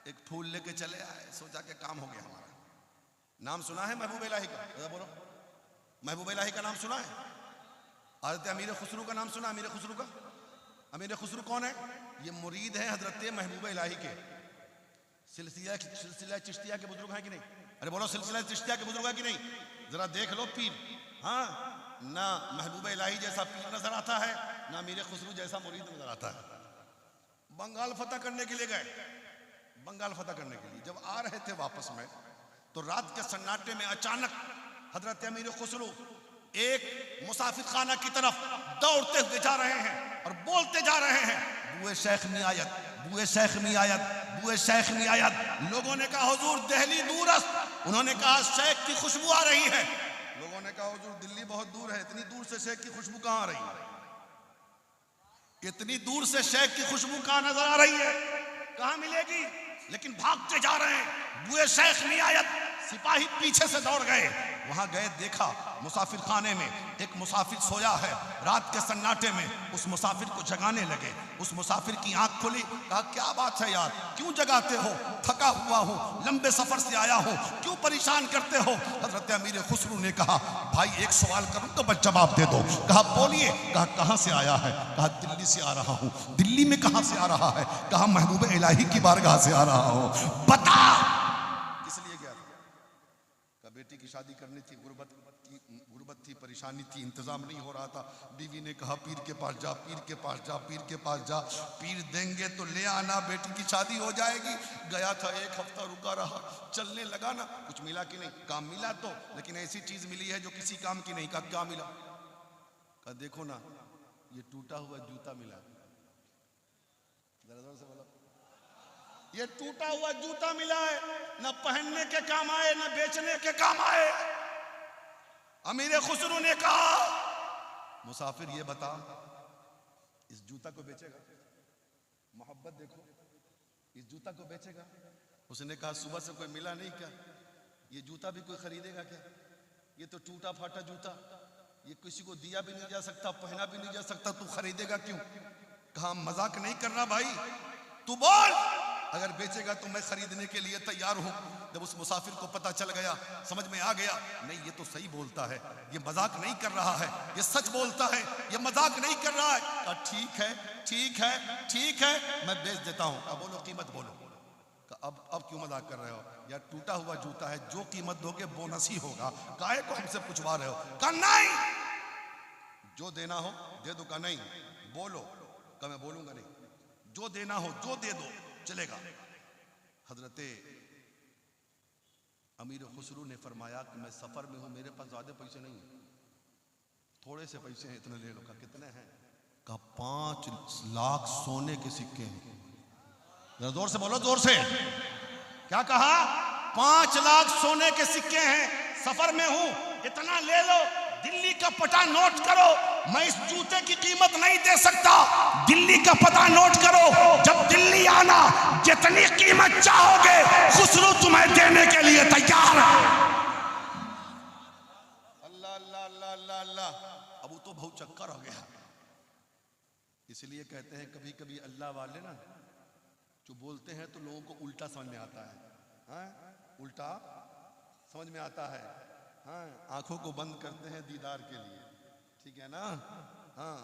Speaker 1: एक फूल लेके चले आए, सोचा कि काम हो गया हमारा। नाम सुना है महबूब इलाही का? बोलो, महबूब इलाही का नाम सुना है? हज़रत अमीर खुसरू का नाम सुना? अमीर खुसरू का, अमीर खुसरू कौन है? ये मुरीद है हजरत महबूब इलाही के। सिलसिला चिश्तिया के बुजुर्ग हैं कि नहीं? अरे बोलो, सिलसिला चिश्तिया के बुजुर्ग हैं कि नहीं? जरा देख लो पीर। हाँ, ना महबूब इलाही जैसा पीर नजर आता है, ना अमीर खुसरू जैसा मुरीद नजर आता है। बंगाल फतह करने के लिए गए, बंगाल फतह करने के लिए जब आ रहे थे वापस में, तो रात के सन्नाटे में अचानक हजरत अमीर खुसरू एक मुसाफिर खाना की तरफ दौड़ते हुए जा रहे हैं और बोलते जा रहे हैं, बुए शेख मियायत, बुए शेख मियायत, बुए शेख मियायत। लोगों ने कहा हुजूर दिल्ली दूरस्त। उन्होंने कहा शेख की खुशबू आ रही है। लोगों ने कहा हुजूर दिल्ली बहुत दूर है, इतनी दूर से शेख की खुशबू कहाँ आ रही है? इतनी दूर से शेख की खुशबू कहाँ नजर आ रही है? कहाँ मिलेगी? लेकिन भागते जा रहे हैं, बुए शेख मियायत, सिपाही पीछे से दौड़ गए, वहां गए, देखा मुसाफिर खाने में एक मुसाफिर सोया है। रात के सन्नाटे में उस मुसाफिर को जगाने लगे। उस मुसाफिर की आंख खुली, कहा क्या बात है यार, क्यों जगाते हो? थका हुआ हूं, लंबे सफर से आया हूं, क्यों परेशान करते हो? हजरत अमीर खुसरू ने कहा भाई एक सवाल करूं तो बस जवाब दे दो। कहा बोलिए। कहा कहां से आया है? कहा दिल्ली से आ रहा हूं। दिल्ली में कहां से आ रहा है? कहा महबूब इलाही की बारगाह से आ रहा हूं। बता किस लिए गया था? कहा बेटी की शादी करनी थी, गुर्बत थी, परेशानी थी, इंतजाम नहीं हो रहा था। बीवी ने कहा पीर के पास जा, पीर के पास जा, पीर के पास जा, पीर देंगे तो ले आना, बेटी की शादी हो जाएगी। गया था, एक हफ्ता रुका रहा, चलने लगा ना, कुछ मिला कि नहीं? काम मिला तो, लेकिन ऐसी चीज मिली है जो किसी काम की नहीं। कहा क्या मिला? कहा देखो ना, ये टूटा हुआ जूता मिला। जोर से बोलो, ये टूटा हुआ जूता मिला है, न पहनने के काम आए न बेचने के काम आए। अमीर खुसरू ने कहा मुसाफिर ये बता, इस जूता को बेचेगा? मोहब्बत देखो, इस जूता को बेचेगा? उसने कहा सुबह से कोई मिला नहीं क्या? ये जूता भी कोई खरीदेगा क्या? ये तो टूटा फाटा जूता, ये किसी को दिया भी नहीं जा सकता, पहना भी नहीं जा सकता, तू खरीदेगा क्यों? कहा मजाक नहीं कर रहा भाई, तू बोल, अगर बेचेगा तो मैं खरीदने के लिए तैयार हूं। जब उस मुसाफिर को पता चल गया, समझ में आ गया, नहीं ये तो सही बोलता है, ये मजाक नहीं कर रहा है, ये सच बोलता है, ये मजाक नहीं कर रहा है। कहा ठीक है, ठीक है, ठीक है, मैं बेच देता हूं। अब बोलो कीमत बोलो। अब क्यों मजाक कर रहे हो यार, टूटा हुआ जूता है, जो कीमत दोगे बोनस ही होगा, काहे को हमसे पूछवा रहे हो? कहा नहीं, जो देना हो दे दो। कहा नहीं, बोलो। कहा मैं बोलूंगा नहीं, जो देना हो जो दे दो, चलेगा। हजरते अमीर खुसरू ने फरमाया कि मैं सफर में हूं, मेरे पास ज्यादा पैसे नहीं है, थोड़े से पैसे हैं, इतने ले लो। कहा कितने हैं? कहा 5 लाख सोने के सिक्के हैं। जरा जोर से बोलो, जोर से। क्या कहा? 5 लाख सोने के सिक्के हैं, सफर में हूं, इतना ले लो। दिल्ली का पता नोट करो, मैं इस जूते की कीमत नहीं दे सकता, दिल्ली का पता नोट करो, जब दिल्ली आना जितनी कीमत चाहोगे खुसरू तुम्हें देने के लिए तैयार है। अल्लाह अल्लाह अल्लाह अल्लाह अल्लाह। अब वो तो बहुत चक्कर हो गया। इसलिए कहते हैं कभी कभी अल्लाह वाले ना जो बोलते हैं तो लोगों को उल्टा समझ में आता है। हाँ, उल्टा समझ में आता है। हाँ, आंखों को बंद करते हैं दीदार के लिए, ठीक है ना? हाँ,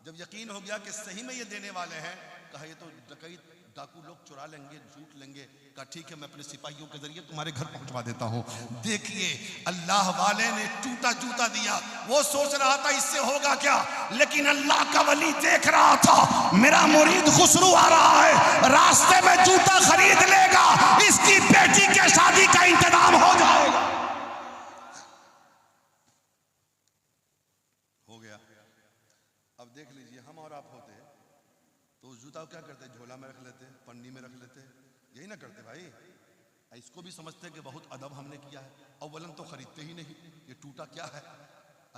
Speaker 1: जब यकीन हो गया कि सही में ये देने वाले हैं, कहा ये तो डकैत डाकू लोग चुरा लेंगे, झूठ लेंगे। कहा ठीक है, मैं अपने सिपाहियों के जरिए तुम्हारे घर पहुंचवा देता हूं। देखिए अल्लाह वाले ने टूटा जूता दिया, वो सोच रहा था इससे होगा क्या, लेकिन अल्लाह का वली देख रहा था मेरा मुरीद खुसरू आ रहा है, रास्ते में जूता खरीद लेगा, इसकी बेटी के शादी का इंतजाम हो जाएगा। हो गया। अब देख लीजिए, हम और आप होते तो उस जूता को क्या करते? झोला में रख लेते, पन्नी में रख लेते, यही ना करते भाई? इसको भी समझते कि बहुत अदब हमने किया है, अव्वलन तो खरीदते ही नहीं, ये टूटा क्या है।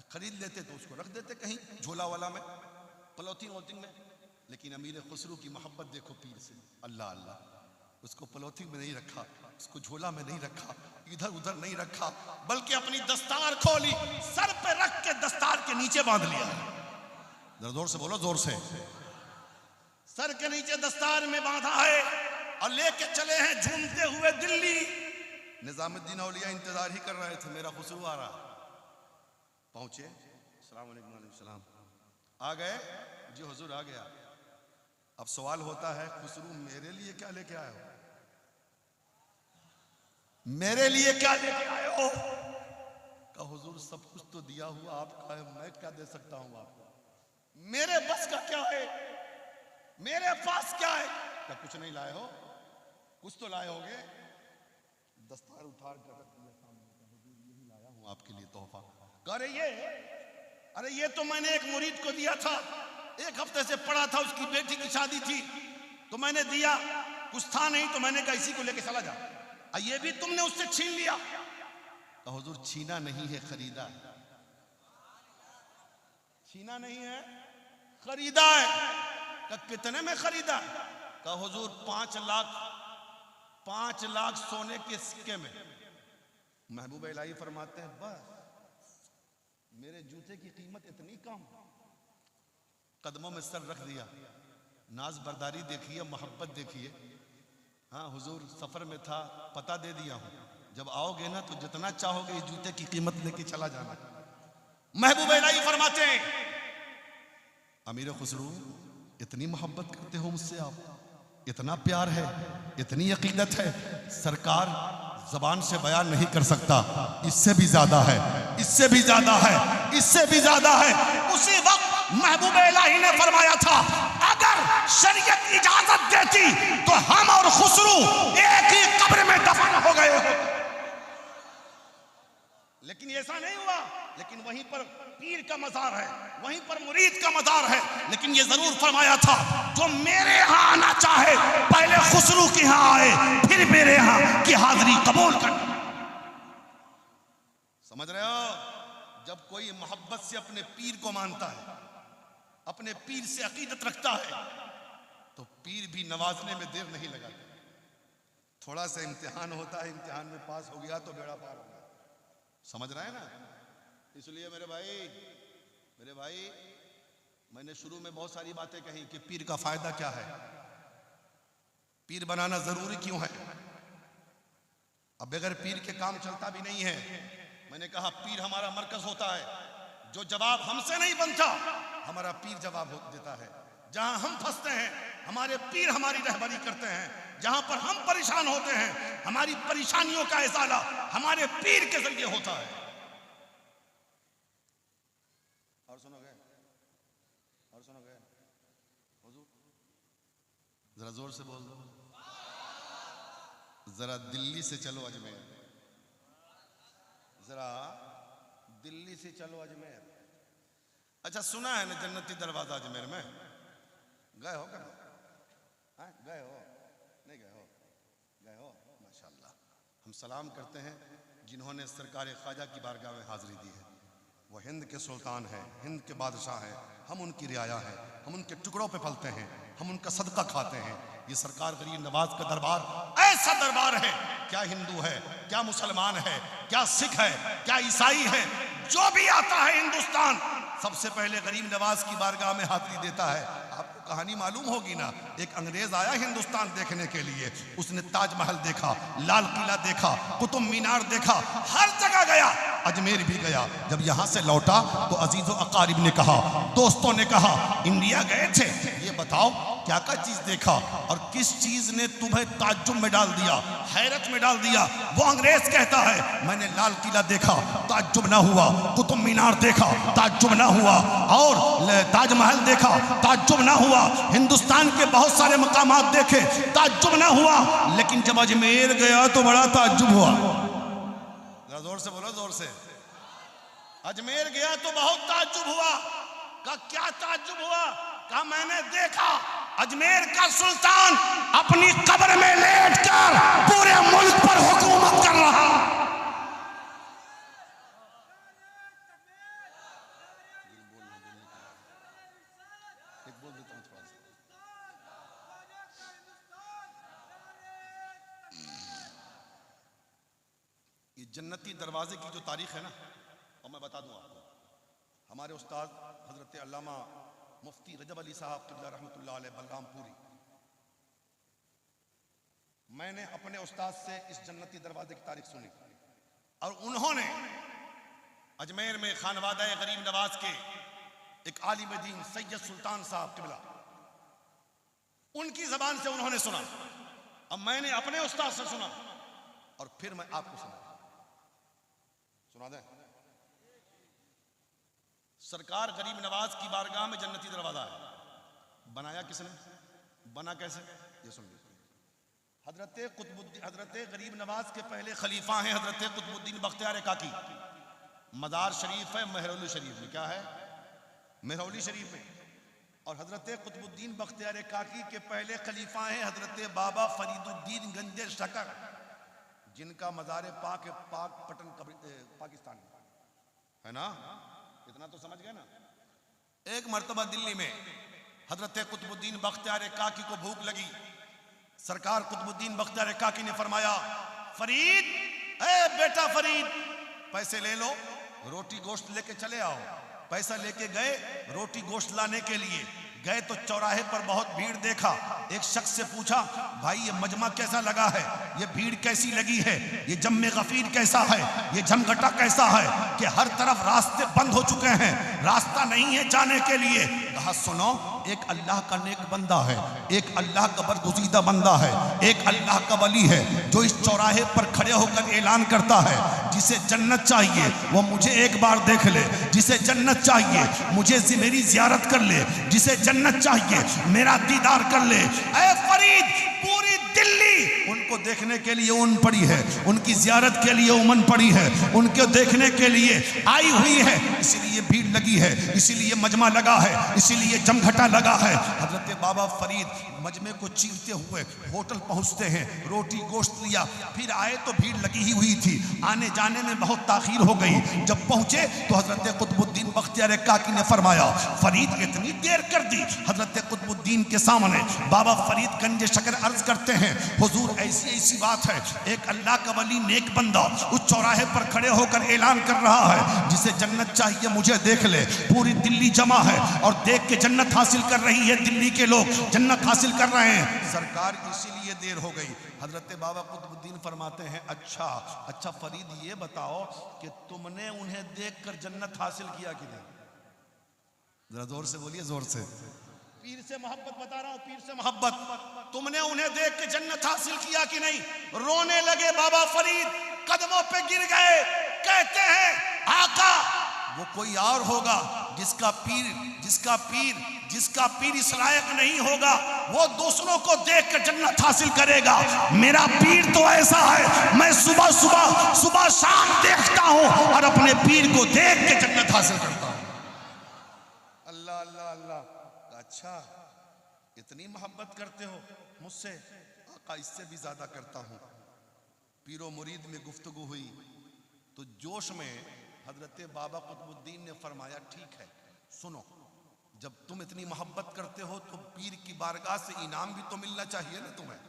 Speaker 1: खरीद लेते तो उसको रख देते कहीं झोला वाला में, पॉलिथीन वॉलिथीन में। लेकिन अमीर खुसरू की मोहब्बत देखो पीर से, अल्लाह अल्लाह, उसको पॉलिथीन में नहीं रखा, उसको झोला में नहीं रखा, इधर उधर नहीं रखा, बल्कि अपनी दस्तार खोली, सर पे रख के दस्तार के नीचे बांध लिया। जरा जोर से बोलो, जोर से। सर के नीचे दस्तार में बांधा है और लेके चले हैं झूमते हुए दिल्ली। निजामुद्दीन औलिया इंतजार ही कर रहे थे, मेरा खुसरू आ रहा। पहुंचे, अस्सलाम वालेकुम, वालेकुम सलाम। आ गए जी, हुजूर आ गया। अब सवाल होता है खुसरू मेरे लिए क्या लेके आए हो? मेरे लिए क्या लेके आए हो? का हुजूर सब कुछ तो दिया हुआ आपका है, मैं क्या दे सकता हूं आपको? मेरे बस का क्या है, मेरे पास क्या है? क्या कुछ नहीं लाए हो? कुछ तो लाए होगे। दस्तार उठा कर रख दिया सामने, यही लाया हूं आपके लिए तोहफा। अरे ये तो मैंने एक मुरीद को दिया था, 1 हफ्ते से पड़ा था, उसकी बेटी की शादी थी तो मैंने दिया, कुछ था नहीं तो मैंने कहा इसी को लेके चला जा। ये भी तुमने उससे छीन लिया। तो हुजूर छीना नहीं है, खरीदा है। छीना नहीं है, खरीदा है। कितने में खरीदा? का हुजूर 5 लाख सोने के सिक्के में। महबूब इलाही फरमाते हैं बस मेरे जूते की कीमत इतनी कम, कदमों में सर रख दिया, नाज बरदारी देखिए, मोहब्बत देखिए। हाँ हुजूर सफर में था, पता दे दिया हूं, जब आओगे ना तो जितना चाहोगे इस जूते की कीमत लेके चला जाना। महबूब इलाही फरमाते हैं अमीर खुसरू इतनी मोहब्बत करते हो मुझसे आप, इतना प्यार है, इतनी अकीदत है, सरकार जबान से बयान नहीं कर सकता, इससे भी ज्यादा है, इससे भी ज्यादा है, इससे भी ज्यादा है। उसी वक्त महबूब इलाही ने फरमाया था अगर शरीयत इजाजत देती तो हम और खुसरू एक ही कब्र में दफन हो गए होते, लेकिन ऐसा नहीं हुआ। लेकिन वहीं पर पीर का मजार है, वहीं पर मुरीद का मजार है, लेकिन ये जरूर फरमाया था जो मेरे यहां आना चाहे पहले खुसरू के यहां आए, फिर मेरे यहां की हाजिरी कबूल कर। समझ रहे हो? जब कोई मोहब्बत से अपने पीर को मानता है, अपने पीर से अकीदत रखता है, तो पीर भी नवाजने में देर नहीं लगाता। थोड़ा सा इम्तिहान होता है, इम्तिहान में पास हो गया तो बेड़ा पार हो गया। समझ रहे हैं ना? इसलिए मेरे भाई मैंने शुरू में बहुत सारी बातें कही कि पीर का फायदा क्या है, पीर बनाना जरूरी क्यों है। अब बगैर पीर के काम चलता भी नहीं है। मैंने कहा पीर हमारा मरकज होता है, जो जवाब हमसे नहीं बनता हमारा पीर जवाब देता है। जहां हम फंसते हैं हमारे पीर हमारी रहबरी करते हैं, जहां पर हम परेशान होते हैं हमारी परेशानियों का इजाला हमारे पीर के जरिए होता है। और सुनोगे हुजूर जरा जोर से बोल दो, जरा दिल्ली से चलो अजमेर, जरा दिल्ली से चलो अजमेर। अच्छा सुना है ना जन्नती दरवाजा अजमेर में, गए हो कभी? गए हो? नहीं गए हो? गए हो? माशाल्लाह। हम सलाम करते हैं जिन्होंने सरकार ख्वाजा की बारगाह में हाजिरी दी है। वो हिंद के सुल्तान हैं, हिंद के बादशाह हैं, हम उनकी रियाया हैं, हम उनके टुकड़ों पे पलते हैं, हम उनका सदका खाते हैं। ये सरकार गरीब नवाज का दरबार ऐसा दरबार है, क्या हिंदू है, क्या मुसलमान है, क्या सिख है, क्या ईसाई है, जो भी आता है हिंदुस्तान सबसे पहले गरीब नवाज की बारगाह में हाजिरी देता है। आपको कहानी मालूम होगी ना, एक अंग्रेज आया हिंदुस्तान देखने के लिए, उसने ताजमहल देखा, लाल किला देखा, कुतुब मीनार देखा, हर जगह गया, अजमेर भी गया। जब यहां से लौटा तो अजीजों अकारिब ने कहा, दोस्तों ने कहा इंडिया गए थे, ये बताओ क्या क्या चीज देखा और किस चीज ने तुम्हें ताज्जुब में डाल दिया, हैरत में डाल दिया। वो अंग्रेज कहता है मैंने लाल किला देखा, ताज्जुब ना हुआ, कुतुब मीनार देखा, ताज्जुब ना हुआ, और ताजमहल देखा, ताज्जुब ना हुआ, हिंदुस्तान के बहुत सारे मकामात देखे, ताज्जुब ना हुआ, लेकिन जब अजमेर गया तो बड़ा ताज्जुब हुआ। जरा जोर से बोलो, जोर से। अजमेर गया तो बहुत ताज्जुब हुआ। का क्या ताज्जुब हुआ? का मैंने देखा अजमेर का सुल्तान अपनी कब्र में लेटकर पूरे मुल्क पर हुकूमत कर रहा। बोल देता हूं थोड़ा सा। ये जन्नती दरवाजे की जो तारीख है ना, और मैं बता दूं आपको, हमारे उस्ताद हजरत अल्लामा मुफ्ती रजब अली साहब क़िबला रहमतुल्लाह अलैह बलरामपुरी, मैंने अपने उस्ताद से इस जन्नती दरवाजे की तारीख सुनी और उन्होंने अजमेर में खानवादा गरीब नवाज के एक आलिम दीन सैयद सुल्तान साहब क़िबला, उनकी जबान से उन्होंने सुना। अब मैंने अपने उस्ताद से सुना और फिर मैं आपको सुना दें। सरकार गरीब नवाज की बारगाह में जन्नती दरवाजा है। बनाया किसने? बना कैसे? ये सुन लीजिए। हजरत गरीब नवाज के पहले खलीफा हैं हजरत कुतुबुद्दीन बख्तियार काकी। मजार शरीफ है मेहरौली शरीफ में। क्या है? मेहरौली शरीफ में। और हजरत कुतुबुद्दीन बख्तियार काकी के पहले खलीफा हैं हजरत बाबा फरीदुद्दीन गंजे शकर, जिनका मजार पाक पटन पाकिस्तान में है ना। इतना तो समझ गए ना। एक मर्तबा दिल्ली में हजरत कुतुबुद्दीन बख्तियार काकी को भूख लगी। सरकार कुतुबुद्दीन बख्तियार काकी ने फरमाया, फरीद ए बेटा फरीद, पैसे ले लो, रोटी गोश्त लेके चले आओ। पैसा लेके गए, रोटी गोश्त लाने के लिए गए तो चौराहे पर बहुत भीड़ देखा। एक शख्स से पूछा, भाई ये मजमा कैसा लगा है, ये भीड़ कैसी लगी है, ये जम्मे गफीर कैसा है, ये झमघटा कैसा है कि हर तरफ रास्ते बंद हो चुके हैं, रास्ता नहीं है जाने के लिए। कहा सुनो, एक अल्लाह का नेक बंदा है, एक अल्लाह का बरगुज़ीदा बंदा है, एक अल्लाह का वली है जो इस चौराहे पर खड़े होकर ऐलान करता है, जिसे जन्नत चाहिए वो मुझे एक बार देख ले, जिसे जन्नत चाहिए मुझे मेरी जियारत कर ले, जिसे जन्नत चाहिए मेरा दीदार कर ले। ऐ फरीद, पूरी दिल्ली उनको देखने के लिए उमड़ पड़ी है, उनकी जियारत के लिए उमड़ पड़ी है, उनको देखने के लिए आई हुई है, इसीलिए भीड़ लगी है, इसीलिए मजमा लगा है, इसीलिए जमघटा लगा है। हजरत बाबा फरीद मजमे को चीरते हुए होटल पहुंचते हैं, रोटी गोश्त लिया, फिर आए तो भीड़ लगी ही हुई थी, आने जाने में बहुत ताखीर हो गई। जब पहुंचे तो हजरत कुतुबुद्दीन बख्तियार काकी ने फरमाया, फरीद इतनी देर कर दी। हजरत कुतुबुद्दीन के सामने बाबा फरीद गंज शकर अर्ज करते हैं, हुजूर ऐसी ऐसी बात है, एक अल्लाह का वली नेक बंदा उस चौराहे पर खड़े होकर ऐलान कर रहा है, जिसे जन्नत चाहिए मुझे देख ले। पूरी दिल्ली जमा है और देख के जन्नत हासिल कर रही है, दिल्ली के लोग जन्नत हासिल कर रहे हैं। सरकार इसीलिए देर हो गई। हजरत बाबा कुतुबुद्दीन फरमाते हैं, अच्छा फरीद ये बताओ कि तुमने उन्हें देखकर जन्नत हासिल किया कि नहीं? जरा जोर से बोलिए, जोर से। पीर से मोहब्बत बता रहा हूं, पीर से मोहब्बत। तुमने उन्हें देख के जन्नत हासिल किया कि नहीं? रोने लगे बाबा फरीद, कदमों पे गिर गए, कहते हैं आका वो कोई और होगा जिसका पीर इस लायक नहीं होगा, वो दूसरों को देख कर जन्नत हासिल करेगा। मेरा पीर तो ऐसा है, मैं सुबह शाम देखता हूं और अपने पीर को देख के जन्नत हासिल करता हूं। अल्लाह अल्लाह अल्लाह। अच्छा इतनी मोहब्बत करते हो मुझसे? आका इससे भी ज्यादा करता हूं। पीरो मुरीद में गुफ्तगू हुई तो जोश में हजरत बाबा कुतुबुद्दीन ने फरमाया, ठीक है सुनो, जब तुम इतनी मोहब्बत करते हो तो पीर की बारगाह से इनाम भी तो मिलना चाहिए ना तुम्हें।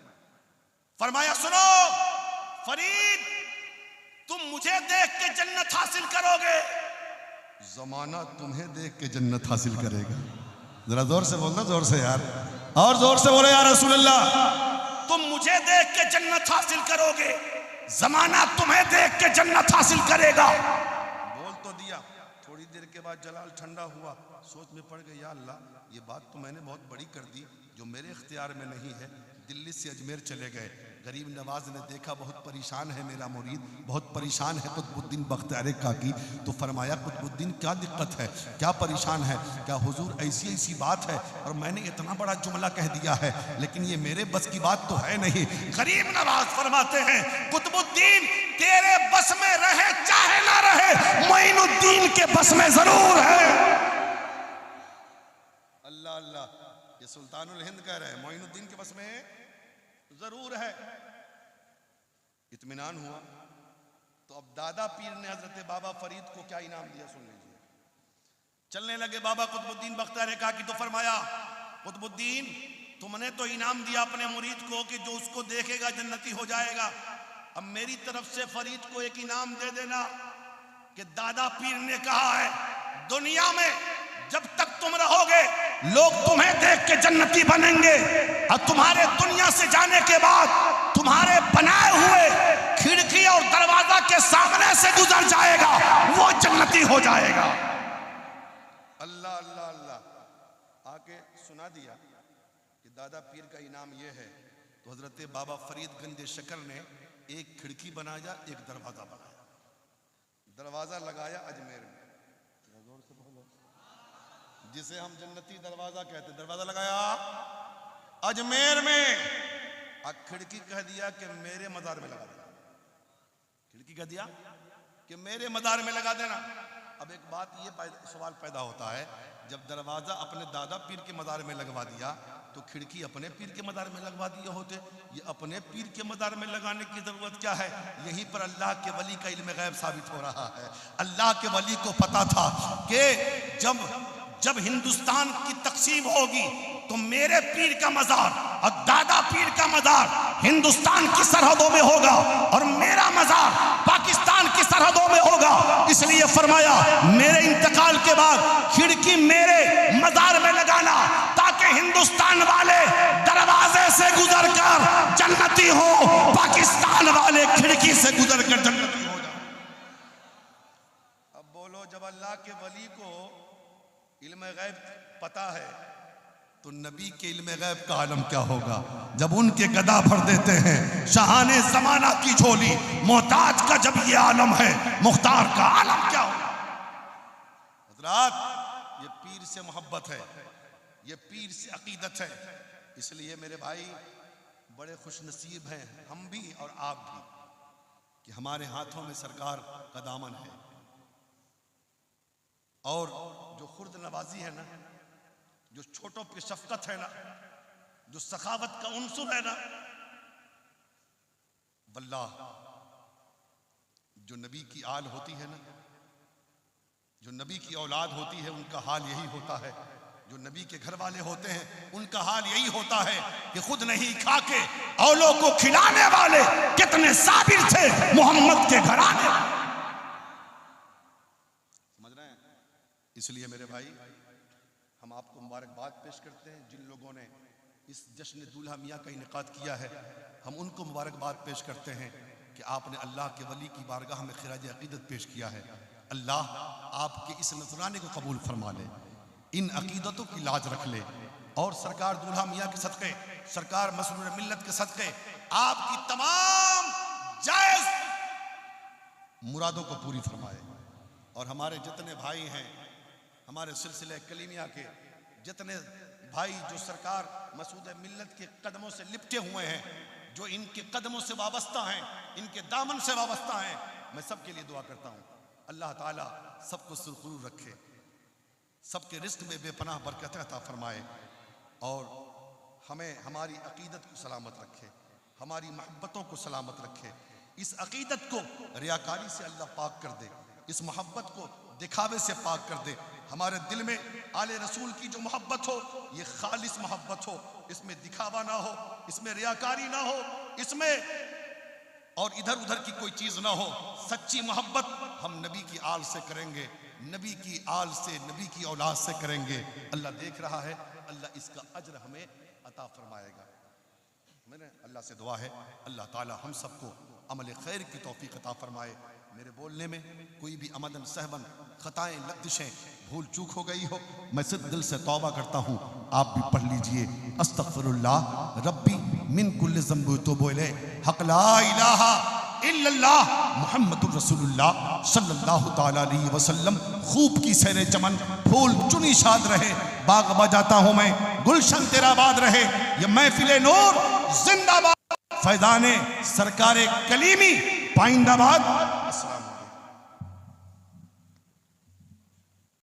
Speaker 1: फरमाया सुनो फरीद, तुम मुझे देख के जन्नत हासिल करोगे, जमाना तुम्हें देख के जन्नत हासिल करेगा। जरा जोर से बोलना, जोर से यार, और जोर से बोलो यार रसूल अल्लाह। तुम मुझे देख के जन्नत हासिल करोगे, जमाना तुम्हें देख के जन्नत हासिल करेगा। बोल तो दिया। थोड़ी देर के बाद जलाल ठंडा हुआ, सोच में पड़ गया, या अल्लाह ये बात तो मैंने बहुत बड़ी कर दी जो मेरे इख्तियार में नहीं है। दिल्ली से अजमेर चले गए। गरीब नवाज ने देखा बहुत परेशान है मेरा मुरीद, बहुत परेशान है कुतुबुद्दीन बख्तियार काकी। तो फरमाया, कुतुबुद्दीन क्या दिक्कत है, क्या परेशान है? क्या हुजूर ऐसी ऐसी बात है और मैंने इतना बड़ा जुमला कह दिया है, लेकिन ये मेरे बस की बात तो है नहीं। गरीब नवाज फरमाते हैं, कुतुबुद्दीन तेरे बस में रहे चाहे ना रहे, मोइनुद्दीन के बस में जरूर है। अल्लाह अल्लाह, ये सुल्तानुल हिंद कह रहे हैं, मोइनुद्दीन के बस में जरूर है। इत्मीनान हुआ तो अब दादा पीर ने हजरत बाबा फरीद को क्या इनाम दिया सुन लीजिए। चलने लगे बाबा कुतुबुद्दीन बख्तियार काकी। तो फरमाया, कुतुबुद्दीन तुमने तो इनाम दिया अपने मुरीद को कि जो उसको देखेगा जन्नती हो जाएगा, अब मेरी तरफ से फरीद को एक इनाम दे देना कि दादा पीर ने कहा है, दुनिया में जब तक तुम रहोगे लोग तुम्हें देख के जन्नती बनेंगे, और तुम्हारे दुनिया से जाने के बाद तुम्हारे बनाए हुए खिड़की और दरवाजा के सामने से गुजर जाएगा, वो जन्नती हो जाएगा। अल्लाह अल्लाह अल्लाह। आके सुना दिया कि दादा पीर का इनाम ये है। तो हजरत बाबा फरीद गंज शकर ने एक खिड़की बनाया, एक दरवाजा बनाया। दरवाजा लगाया अजमेर में, जिसे हम जन्नती दरवाजा कहते, दरवाजा लगाया अजमेर में, और खिड़की कह दिया कि मेरे मजार में लगा देना। खिड़की कह दिया कि मेरे मजार में लगा देना। अब एक बात ये सवाल पैदा होता है, जब दरवाजा अपने दादा पीर के मजार में लगवा दिया तो खिड़की अपने पीर के मजार में लगवा दिए होते। ये अपने पीर के मजार में लगाने की जरूरत क्या है? यहीं पर अल्लाह के वली का इल्म गैब साबित हो रहा है। अल्लाह के वली को पता था कि जब हिंदुस्तान की तकसीम होगी तो मेरे पीर का मजार और दादा पीर का मजार हिंदुस्तान की सरहदों में होगा और मेरा मजार फरमाया मेरे इंतकाल के बाद खिड़की मेरे मजार में लगाना, ताकि हिंदुस्तान वाले दरवाजे से गुजरकर जन्नती हो, पाकिस्तान वाले खिड़की से गुजरकर जन्नती हो जाए। अब बोलो, जब अल्लाह के वली को इल्म गैब पता है तो नबी के इल्म गैब का आलम क्या होगा। जब उनके गदा भर देते हैं शाहाने जमाना की झोली, मोहताज का जब ये आलम है, मुख्तार का आलम क्या होगा। हज़रात, ये पीर से मोहब्बत है, ये पीर से अकीदत है। इसलिए मेरे भाई बड़े खुश नसीब हैं हम भी और आप भी कि हमारे हाथों में सरकार का दामन है। और जो खुर्द नवाजी है ना, जो छोटों पे शफकत है ना, जो सखावत का उनसुर है ना, वल्लाह जो नबी की आल होती है ना, जो नबी की औलाद होती है, उनका हाल यही होता है। जो नबी के घर वाले होते हैं उनका हाल यही होता है कि खुद नहीं खा के औलों को खिलाने वाले कितने साबिर थे मोहम्मद के घराने। समझ रहे हैं? इसलिए मेरे भाई हम आपको मुबारकबाद पेश करते हैं जिन लोगों ने इस जश्न दूल्हा मियाँ का इनेकाद किया है। हम उनको मुबारकबाद पेश करते हैं कि आपने अल्लाह के वली की बारगाह में खिराज अकीदत पेश किया है। अल्लाह आपके इस नजराने को कबूल फरमा ले, इन अकीदतों की लाज रख ले, और सरकार दूल्हा मियाँ के सदक़े, सरकार मसरूर मिल्लत के सदक़े आपकी तमाम जायज़ मुरादों को पूरी फरमाए। और हमारे जितने भाई हैं, हमारे सिलसिले कलीमिया के जितने भाई जो सरकार मसूद मिल्लत के कदमों से लिपटे हुए हैं, जो इनके कदमों से वाबस्ता हैं, इनके दामन से वाबस्ता हैं, मैं सबके लिए दुआ करता हूँ अल्लाह ताला सबको सुरखुरू रखे, सबके रिस्क में बेपनाह बरकत अता फरमाए, और हमें हमारी अकीदत को सलामत रखे, हमारी मोहब्बतों को सलामत रखे। इस अकीदत को रियाकारी से अल्लाह पाक कर दे, इस मोहब्बत को दिखावे से पाक कर दे। हमारे दिल में आले रसूल की जो मोहब्बत हो, ये खालिस मोहब्बत हो, इसमें दिखावा ना हो, इसमें रियाकारी ना हो, इसमें और इधर उधर की कोई चीज ना हो। सच्ची मोहब्बत हम नबी की आल से करेंगे, नबी की आल से, नबी की औलाद से करेंगे। अल्लाह देख रहा है, अल्लाह इसका अज्र हमें अता फरमाएगा। मैंने अल्लाह से दुआ है अल्लाह ताला हम सबको अमल खैर की तौफीक अता फरमाए। मेरे बोलने में कोई भी अमदन सहबन खताएं लफ्ज़िशें भूल चूक हो गई हो, मैं सिर्फ दिल से तौबा करता हूँ, आप भी पढ़ लीजिए। अस्तगफिरुल्लाह रब्बी मिन कुल्लि ज़ंबि वतूबु इलैह, हक़ ला इलाहा इल्लल्लाह मुहम्मदुर रसूलुल्लाह सल्लल्लाहु ताला अलैहि वसल्लम। खूब की सैरे चमन, फूल चुनी शाद रहे, बाग बजाता हूँ मैं, गुलशन तेरा बाद रहे, ये महफिले नूर जिंदाबाद, फैज़ाने सरकारे कलीमी पाइंदाबाद। अस्सलाम।